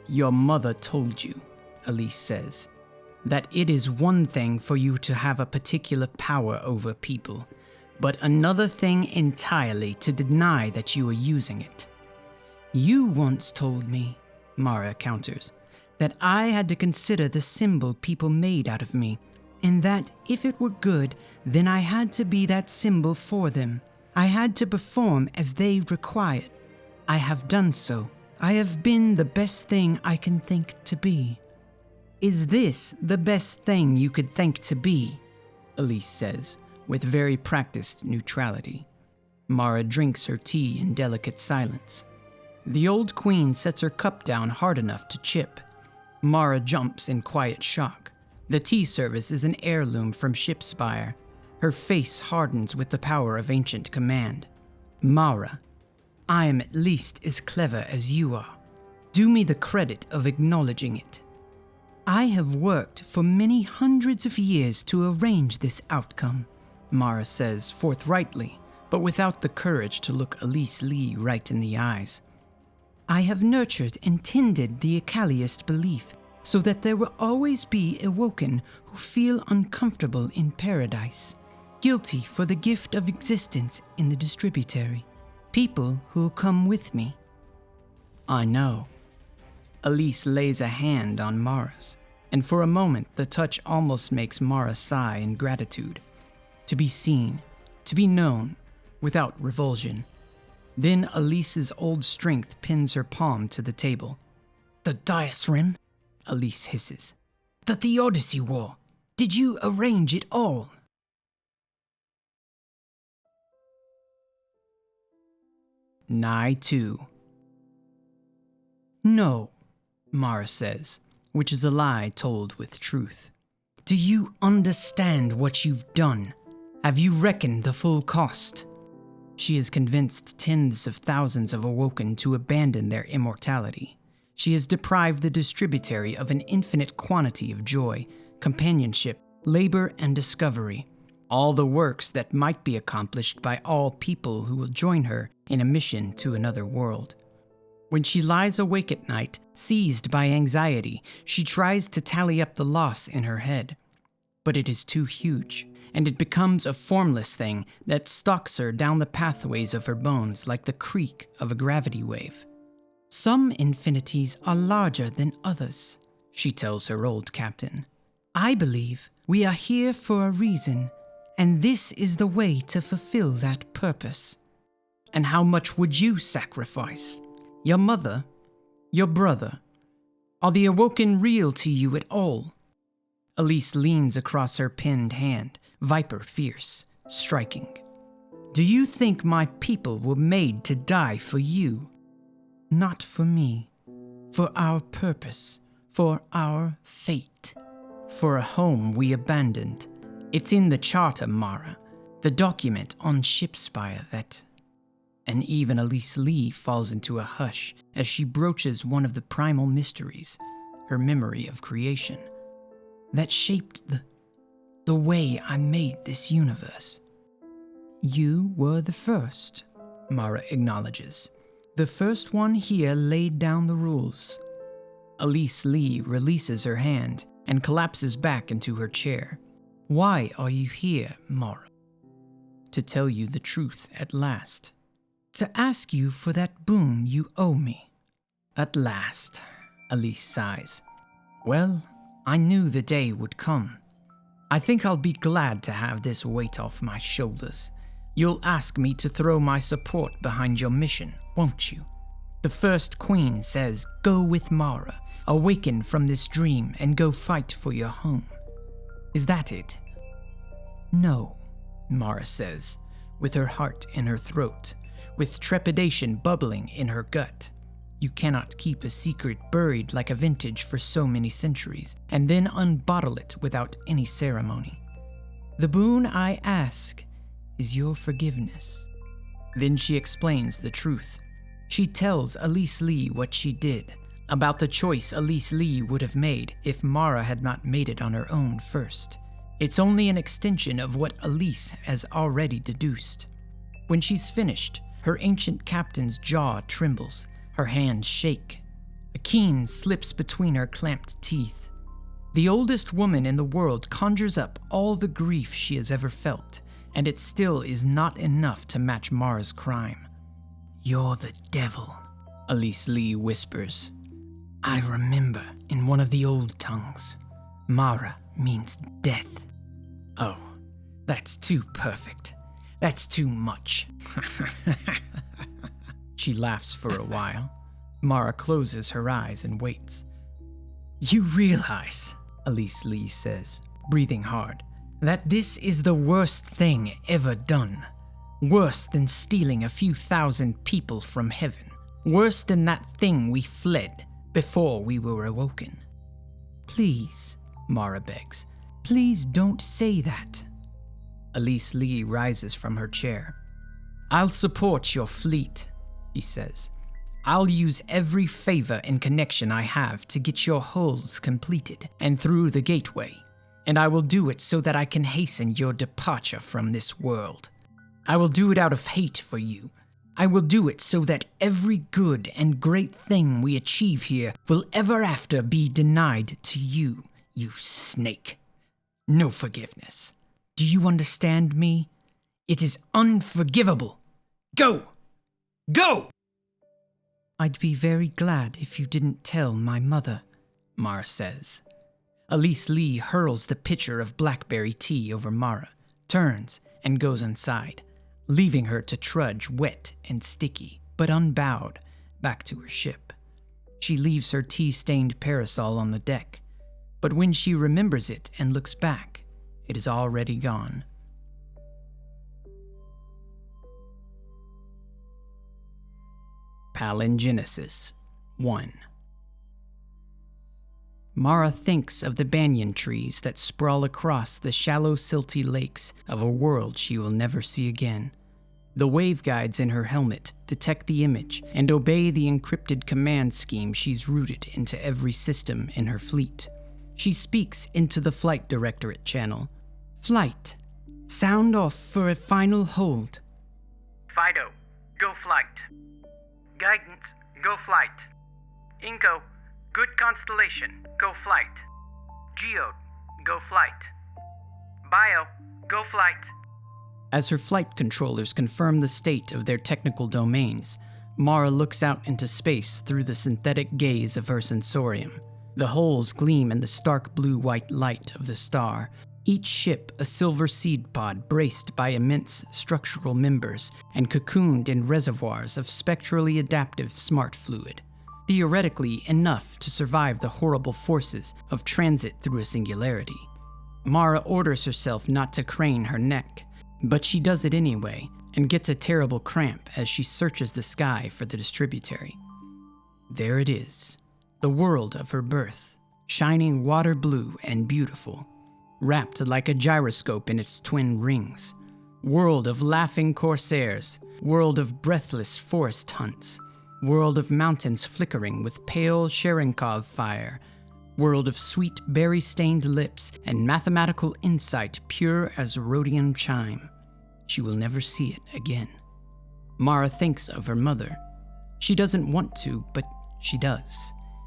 "Your mother told you," Elise says, "that it is one thing for you to have a particular power over people, but another thing entirely to deny that you are using it." "You once told me," Mara counters, "that I had to consider the symbol people made out of me, and that if it were good, then I had to be that symbol for them. I had to perform as they required. I have done so. I have been the best thing I can think to be." "Is this the best thing you could think to be?" Elise says, with very practiced neutrality. Mara drinks her tea in delicate silence. The old queen sets her cup down hard enough to chip. Mara jumps in quiet shock. The tea service is an heirloom from Shipspire. Her face hardens with the power of ancient command. "Mara, I am at least as clever as you are. Do me the credit of acknowledging it." "I have worked for many hundreds of years to arrange this outcome," Mara says forthrightly, but without the courage to look Elise Lee right in the eyes. "I have nurtured and tended the Ecaliest belief so that there will always be awoken who feel uncomfortable in paradise, guilty for the gift of existence in the distributary. People who'll come with me." "I know." Elise lays a hand on Mara's, and for a moment the touch almost makes Mara sigh in gratitude. To be seen, to be known, without revulsion. Then Elise's old strength pins her palm to the table. "The diasrim?" Elise hisses. "The Theodicy War. Did you arrange it all?" Nigh II. "No," Mara says, which is a lie told with truth. "Do you understand what you've done? Have you reckoned the full cost?" She has convinced tens of thousands of Awoken to abandon their immortality. She has deprived the distributary of an infinite quantity of joy, companionship, labor, and discovery. All the works that might be accomplished by all people who will join her in a mission to another world. When she lies awake at night, seized by anxiety, she tries to tally up the loss in her head. But it is too huge, and it becomes a formless thing that stalks her down the pathways of her bones like the creak of a gravity wave. "Some infinities are larger than others," she tells her old captain. "I believe we are here for a reason, and this is the way to fulfill that purpose." "And how much would you sacrifice? Your mother? Your brother? Are the Awoken real to you at all?" Elise leans across her pinned hand, viper fierce, striking. Do you think my people were made to die for you? Not for me. For our purpose. For our fate. For a home we abandoned. It's in the charter, Mara. The document on Shipspire that... And even Elise Lee falls into a hush as she broaches one of the primal mysteries, her memory of creation, that shaped the way I made this universe. You were the first, Mara acknowledges. The first one here laid down the rules. Elise Lee releases her hand and collapses back into her chair. Why are you here, Mara? To tell you the truth at last. To ask you for that boon you owe me. At last, Elise sighs. Well, I knew the day would come. I think I'll be glad to have this weight off my shoulders. You'll ask me to throw my support behind your mission, won't you? The First Queen says, go with Mara, awaken from this dream and go fight for your home. Is that it? No, Mara says, with her heart in her throat, with trepidation bubbling in her gut. You cannot keep a secret buried like a vintage for so many centuries, and then unbottle it without any ceremony. The boon I ask is your forgiveness. Then she explains the truth. She tells Elise Lee what she did, about the choice Elise Lee would have made if Mara had not made it on her own first. It's only an extension of what Elise has already deduced. When she's finished, her ancient captain's jaw trembles, her hands shake. A keen slips between her clamped teeth. The oldest woman in the world conjures up all the grief she has ever felt, and it still is not enough to match Mara's crime. You're the devil, Elise Lee whispers. I remember in one of the old tongues, Mara means death. Oh, that's too perfect. That's too much. She laughs for a while. Mara closes her eyes and waits. You realize, Elise Lee says, breathing hard, that this is the worst thing ever done. Worse than stealing a few thousand people from heaven. Worse than that thing we fled before we were awoken. Please, Mara begs, please don't say that. Elise Lee rises from her chair. I'll support your fleet, she says. I'll use every favor and connection I have to get your hulls completed and through the gateway, and I will do it so that I can hasten your departure from this world. I will do it out of hate for you. I will do it so that every good and great thing we achieve here will ever after be denied to you, you snake. No forgiveness. Do you understand me? It is unforgivable. Go! Go! I'd be very glad if you didn't tell my mother, Mara says. Elise Lee hurls the pitcher of blackberry tea over Mara, turns, and goes inside, leaving her to trudge wet and sticky, but unbowed, back to her ship. She leaves her tea-stained parasol on the deck, but when she remembers it and looks back, it is already gone. Palingenesis I. Mara thinks of the banyan trees that sprawl across the shallow, silty lakes of a world she will never see again. The waveguides in her helmet detect the image and obey the encrypted command scheme she's rooted into every system in her fleet. She speaks into the Flight Directorate channel. Flight. Sound off for a final hold. Fido, go flight. Guidance, go flight. Inco, good constellation, go flight. Geode, go flight. Bio, go flight. As her flight controllers confirm the state of their technical domains, Mara looks out into space through the synthetic gaze of her sensorium. The holes gleam in the stark blue-white light of the star, each ship a silver seed pod braced by immense structural members and cocooned in reservoirs of spectrally adaptive smart fluid, theoretically enough to survive the horrible forces of transit through a singularity. Mara orders herself not to crane her neck, but she does it anyway and gets a terrible cramp as she searches the sky for the distributary. There it is, the world of her birth, shining water blue and beautiful, wrapped like a gyroscope in its twin rings. World of laughing corsairs, world of breathless forest hunts, world of mountains flickering with pale Cherenkov fire, world of sweet berry-stained lips and mathematical insight pure as rhodium chime. She will never see it again. Mara thinks of her mother. She doesn't want to, but she does,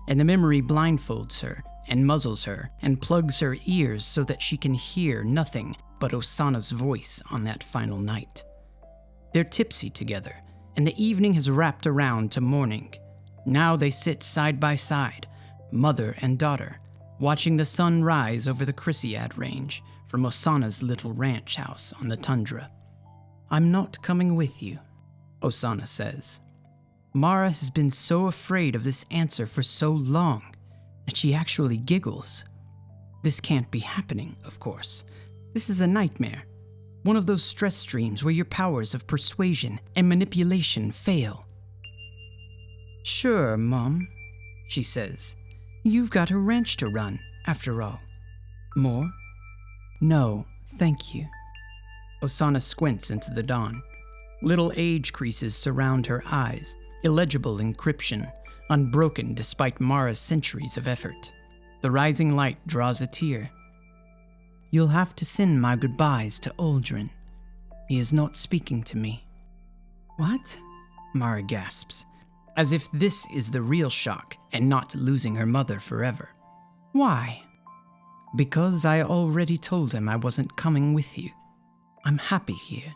and the memory blindfolds her and muzzles her and plugs her ears so that she can hear nothing but Osana's voice on that final night. They're tipsy together, and the evening has wrapped around to morning. Now they sit side by side, mother and daughter, watching the sun rise over the Chrysiad range from Osana's little ranch house on the tundra. "I'm not coming with you," Osana says. Mara has been so afraid of this answer for so long that she actually giggles. This can't be happening, of course. This is a nightmare. One of those stress dreams where your powers of persuasion and manipulation fail. "Sure, Mom," she says. "You've got a ranch to run, after all. More?" "No, thank you." Osana squints into the dawn. Little age creases surround her eyes, illegible encryption, unbroken despite Mara's centuries of effort. The rising light draws a tear. "You'll have to send my goodbyes to Uldren. He is not speaking to me." "What?" Mara gasps, as if this is the real shock and not losing her mother forever. "Why?" "Because I already told him I wasn't coming with you. I'm happy here."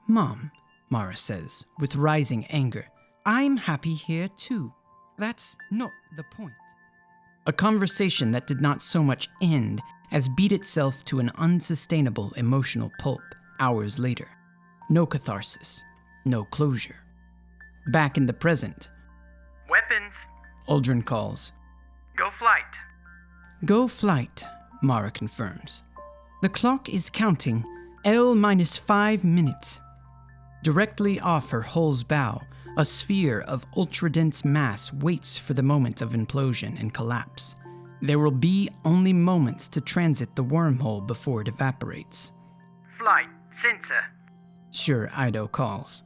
"Mom," Mara says, with rising anger, "I'm happy here too. That's not the point." A conversation that did not so much end as beat itself to an unsustainable emotional pulp hours later. No catharsis, no closure. Back in the present. "Weapons," Uldren calls. "Go flight." "Go flight," Mara confirms. "The clock is counting L-5 minutes." Directly off her hull's bow, a sphere of ultra-dense mass waits for the moment of implosion and collapse. There will be only moments to transit the wormhole before it evaporates. "Flight, sensor." Sure, Ido calls.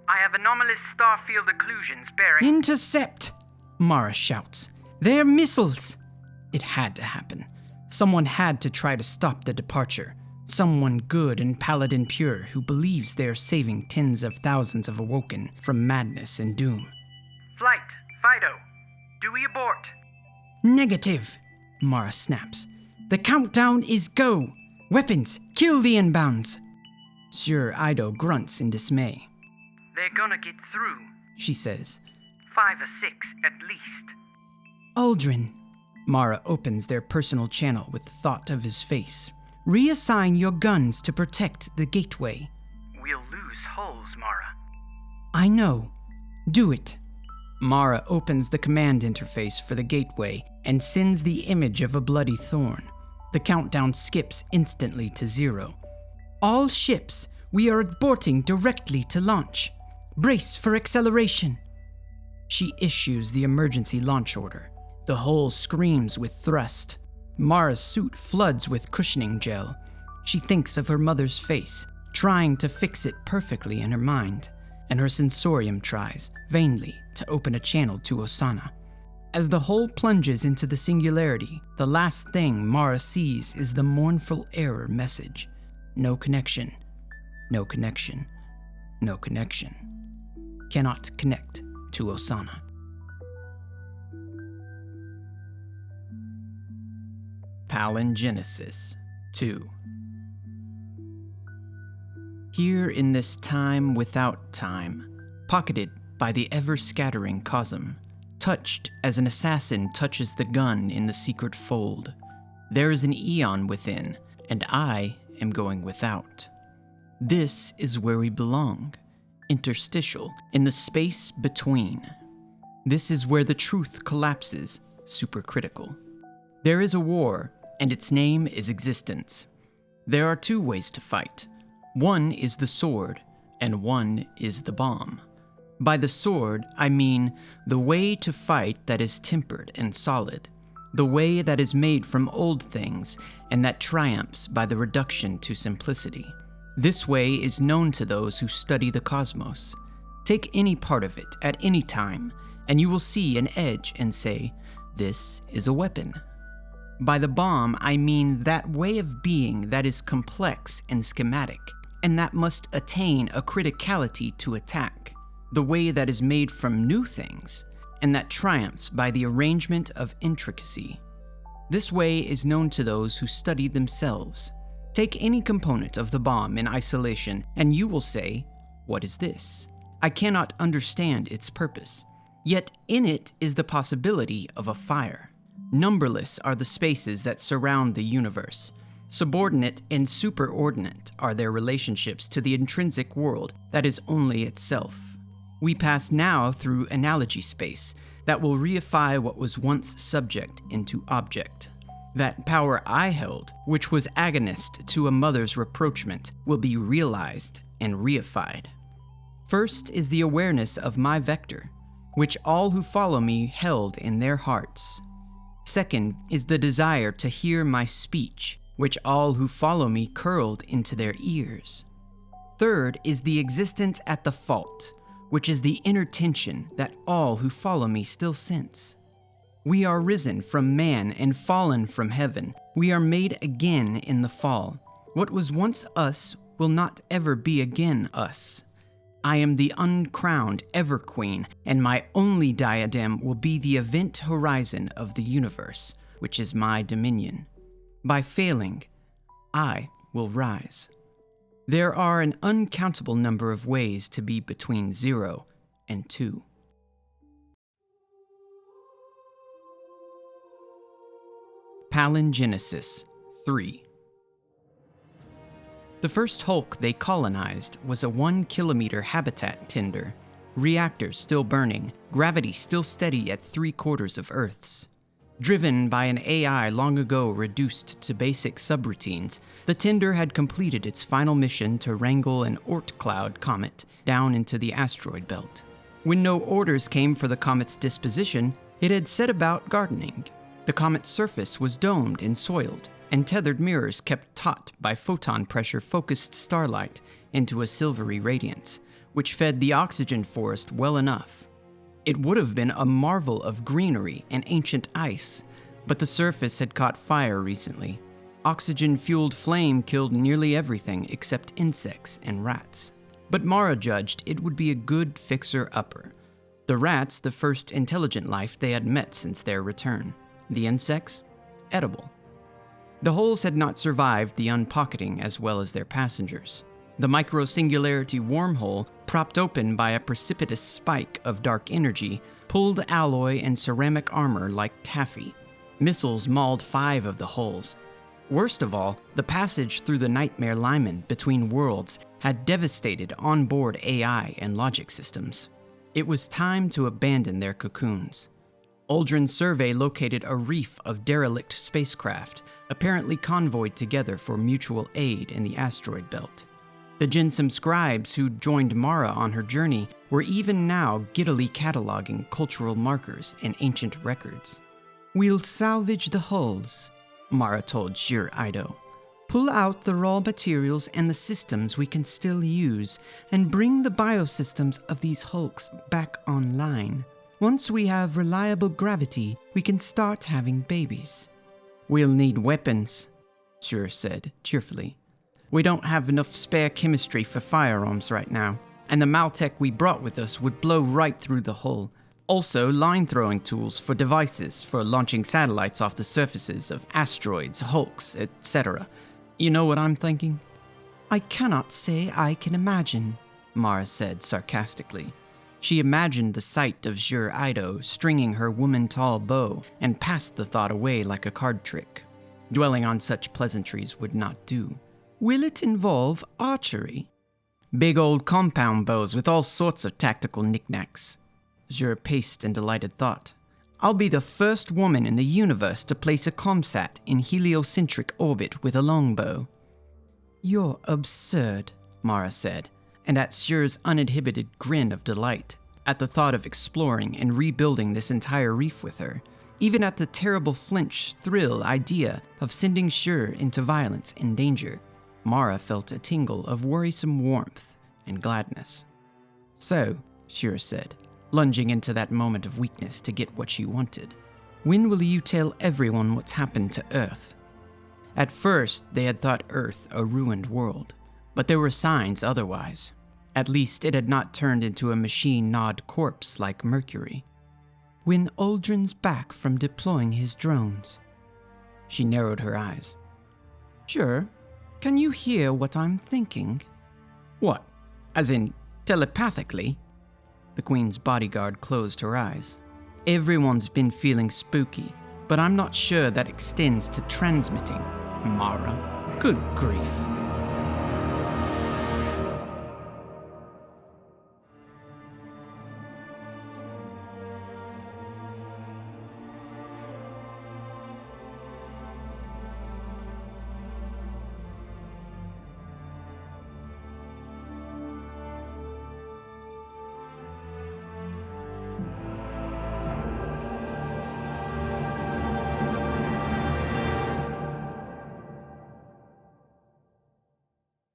"I have anomalous starfield occlusions bearing..." "Intercept!" Mara shouts. "They're missiles!" It had to happen. Someone had to try to stop the departure. Someone good and paladin pure who believes they are saving tens of thousands of Awoken from madness and doom. "Flight, Fido. Do we abort?" "Negative," Mara snaps. "The countdown is go! Weapons, kill the inbounds!" Sure, Ido grunts in dismay. "They're gonna get through," she says. 5 or 6 at least." "Uldren." Mara opens their personal channel with thought of his face. "Reassign your guns to protect the gateway." "We'll lose hulls, Mara." "I know. Do it." Mara opens the command interface for the gateway and sends the image of a bloody thorn. The countdown skips instantly to 0. "All ships, we are aborting directly to launch. Brace for acceleration." She issues the emergency launch order. The hull screams with thrust. Mara's suit floods with cushioning gel. She thinks of her mother's face, trying to fix it perfectly in her mind, and her sensorium tries, vainly, to open a channel to Osana. As the hull plunges into the singularity, the last thing Mara sees is the mournful error message. No connection. No connection. No connection. Cannot connect to Osana. Palingenesis II. Here in this time without time, pocketed by the ever-scattering cosm, touched as an assassin touches the gun in the secret fold, there is an eon within, and I am going without. This is where we belong, interstitial, in the space between. This is where the truth collapses, supercritical. There is a war, and its name is existence. There are two ways to fight. One is the sword, and one is the bomb. By the sword, I mean the way to fight that is tempered and solid, the way that is made from old things and that triumphs by the reduction to simplicity. This way is known to those who study the cosmos. Take any part of it at any time, and you will see an edge and say, "This is a weapon." By the bomb, I mean that way of being that is complex and schematic, and that must attain a criticality to attack, the way that is made from new things, and that triumphs by the arrangement of intricacy. This way is known to those who study themselves. Take any component of the bomb in isolation, and you will say, "What is this? I cannot understand its purpose." Yet in it is the possibility of a fire. Numberless are the spaces that surround the universe. Subordinate and superordinate are their relationships to the intrinsic world that is only itself. We pass now through analogy space that will reify what was once subject into object. That power I held, which was agonist to a mother's rapprochement, will be realized and reified. First is the awareness of my vector, which all who follow me held in their hearts. Second is the desire to hear my speech, which all who follow me curled into their ears. Third is the existence at the fault, which is the inner tension that all who follow me still sense. We are risen from man and fallen from heaven. We are made again in the fall. What was once us will not ever be again us. I am the uncrowned Ever-Queen, and my only diadem will be the event horizon of the universe, which is my dominion. By failing, I will rise. There are an uncountable number of ways to be between 0 and 2. Palingenesis III. The first hulk they colonized was a 1-kilometer habitat tender, reactors still burning, gravity still steady at 3/4 of Earth's. Driven by an AI long ago reduced to basic subroutines, the tender had completed its final mission to wrangle an Oort cloud comet down into the asteroid belt. When no orders came for the comet's disposition, it had set about gardening. The comet's surface was domed and soiled, and tethered mirrors kept taut by photon pressure-focused starlight into a silvery radiance, which fed the oxygen forest well enough. It would have been a marvel of greenery and ancient ice, but the surface had caught fire recently. Oxygen-fueled flame killed nearly everything except insects and rats. But Mara judged it would be a good fixer-upper. The rats, the first intelligent life they had met since their return. The insects, edible. The holes had not survived the unpocketing as well as their passengers. The micro-singularity wormhole, propped open by a precipitous spike of dark energy, pulled alloy and ceramic armor like taffy. Missiles mauled 5 of the holes. Worst of all, the passage through the nightmare limen between worlds had devastated onboard AI and logic systems. It was time to abandon their cocoons. Aldrin's survey located a reef of derelict spacecraft, apparently convoyed together for mutual aid in the asteroid belt. The Jensum scribes who joined Mara on her journey were even now giddily cataloging cultural markers and ancient records. "We'll salvage the hulls," Mara told Jur Ido. "Pull out the raw materials and the systems we can still use, and bring the biosystems of these hulks back online. Once we have reliable gravity, we can start having babies." "We'll need weapons," Jur said cheerfully. "We don't have enough spare chemistry for firearms right now, and the Maltech we brought with us would blow right through the hull. Also, line-throwing tools for devices for launching satellites off the surfaces of asteroids, hulks, etc. You know what I'm thinking?" "I cannot say I can imagine," Mara said sarcastically. She imagined the sight of Jur Ido stringing her woman-tall bow and passed the thought away like a card trick. Dwelling on such pleasantries would not do. "Will it involve archery?" "Big old compound bows with all sorts of tactical knickknacks." Jur paced in delighted thought. I'll be the first woman in the universe to place a comsat in heliocentric orbit with a longbow." "You're absurd," Mara said, and at Sjur's uninhibited grin of delight, at the thought of exploring and rebuilding this entire reef with her, even at the terrible thrill idea of sending Sjur into violence and danger, Mara felt a tingle of worrisome warmth and gladness. "So," Sjur said, lunging into that moment of weakness to get what she wanted, "when will you tell everyone what's happened to Earth?" At first, they had thought Earth a ruined world, but there were signs otherwise. At least it had not turned into a machine-gnawed corpse like Mercury. "When Aldrin's back from deploying his drones." She narrowed her eyes. "Sure, can you hear what I'm thinking?" "What, as in telepathically?" The Queen's bodyguard closed her eyes. "Everyone's been feeling spooky, but I'm not sure that extends to transmitting, Mara. Good grief."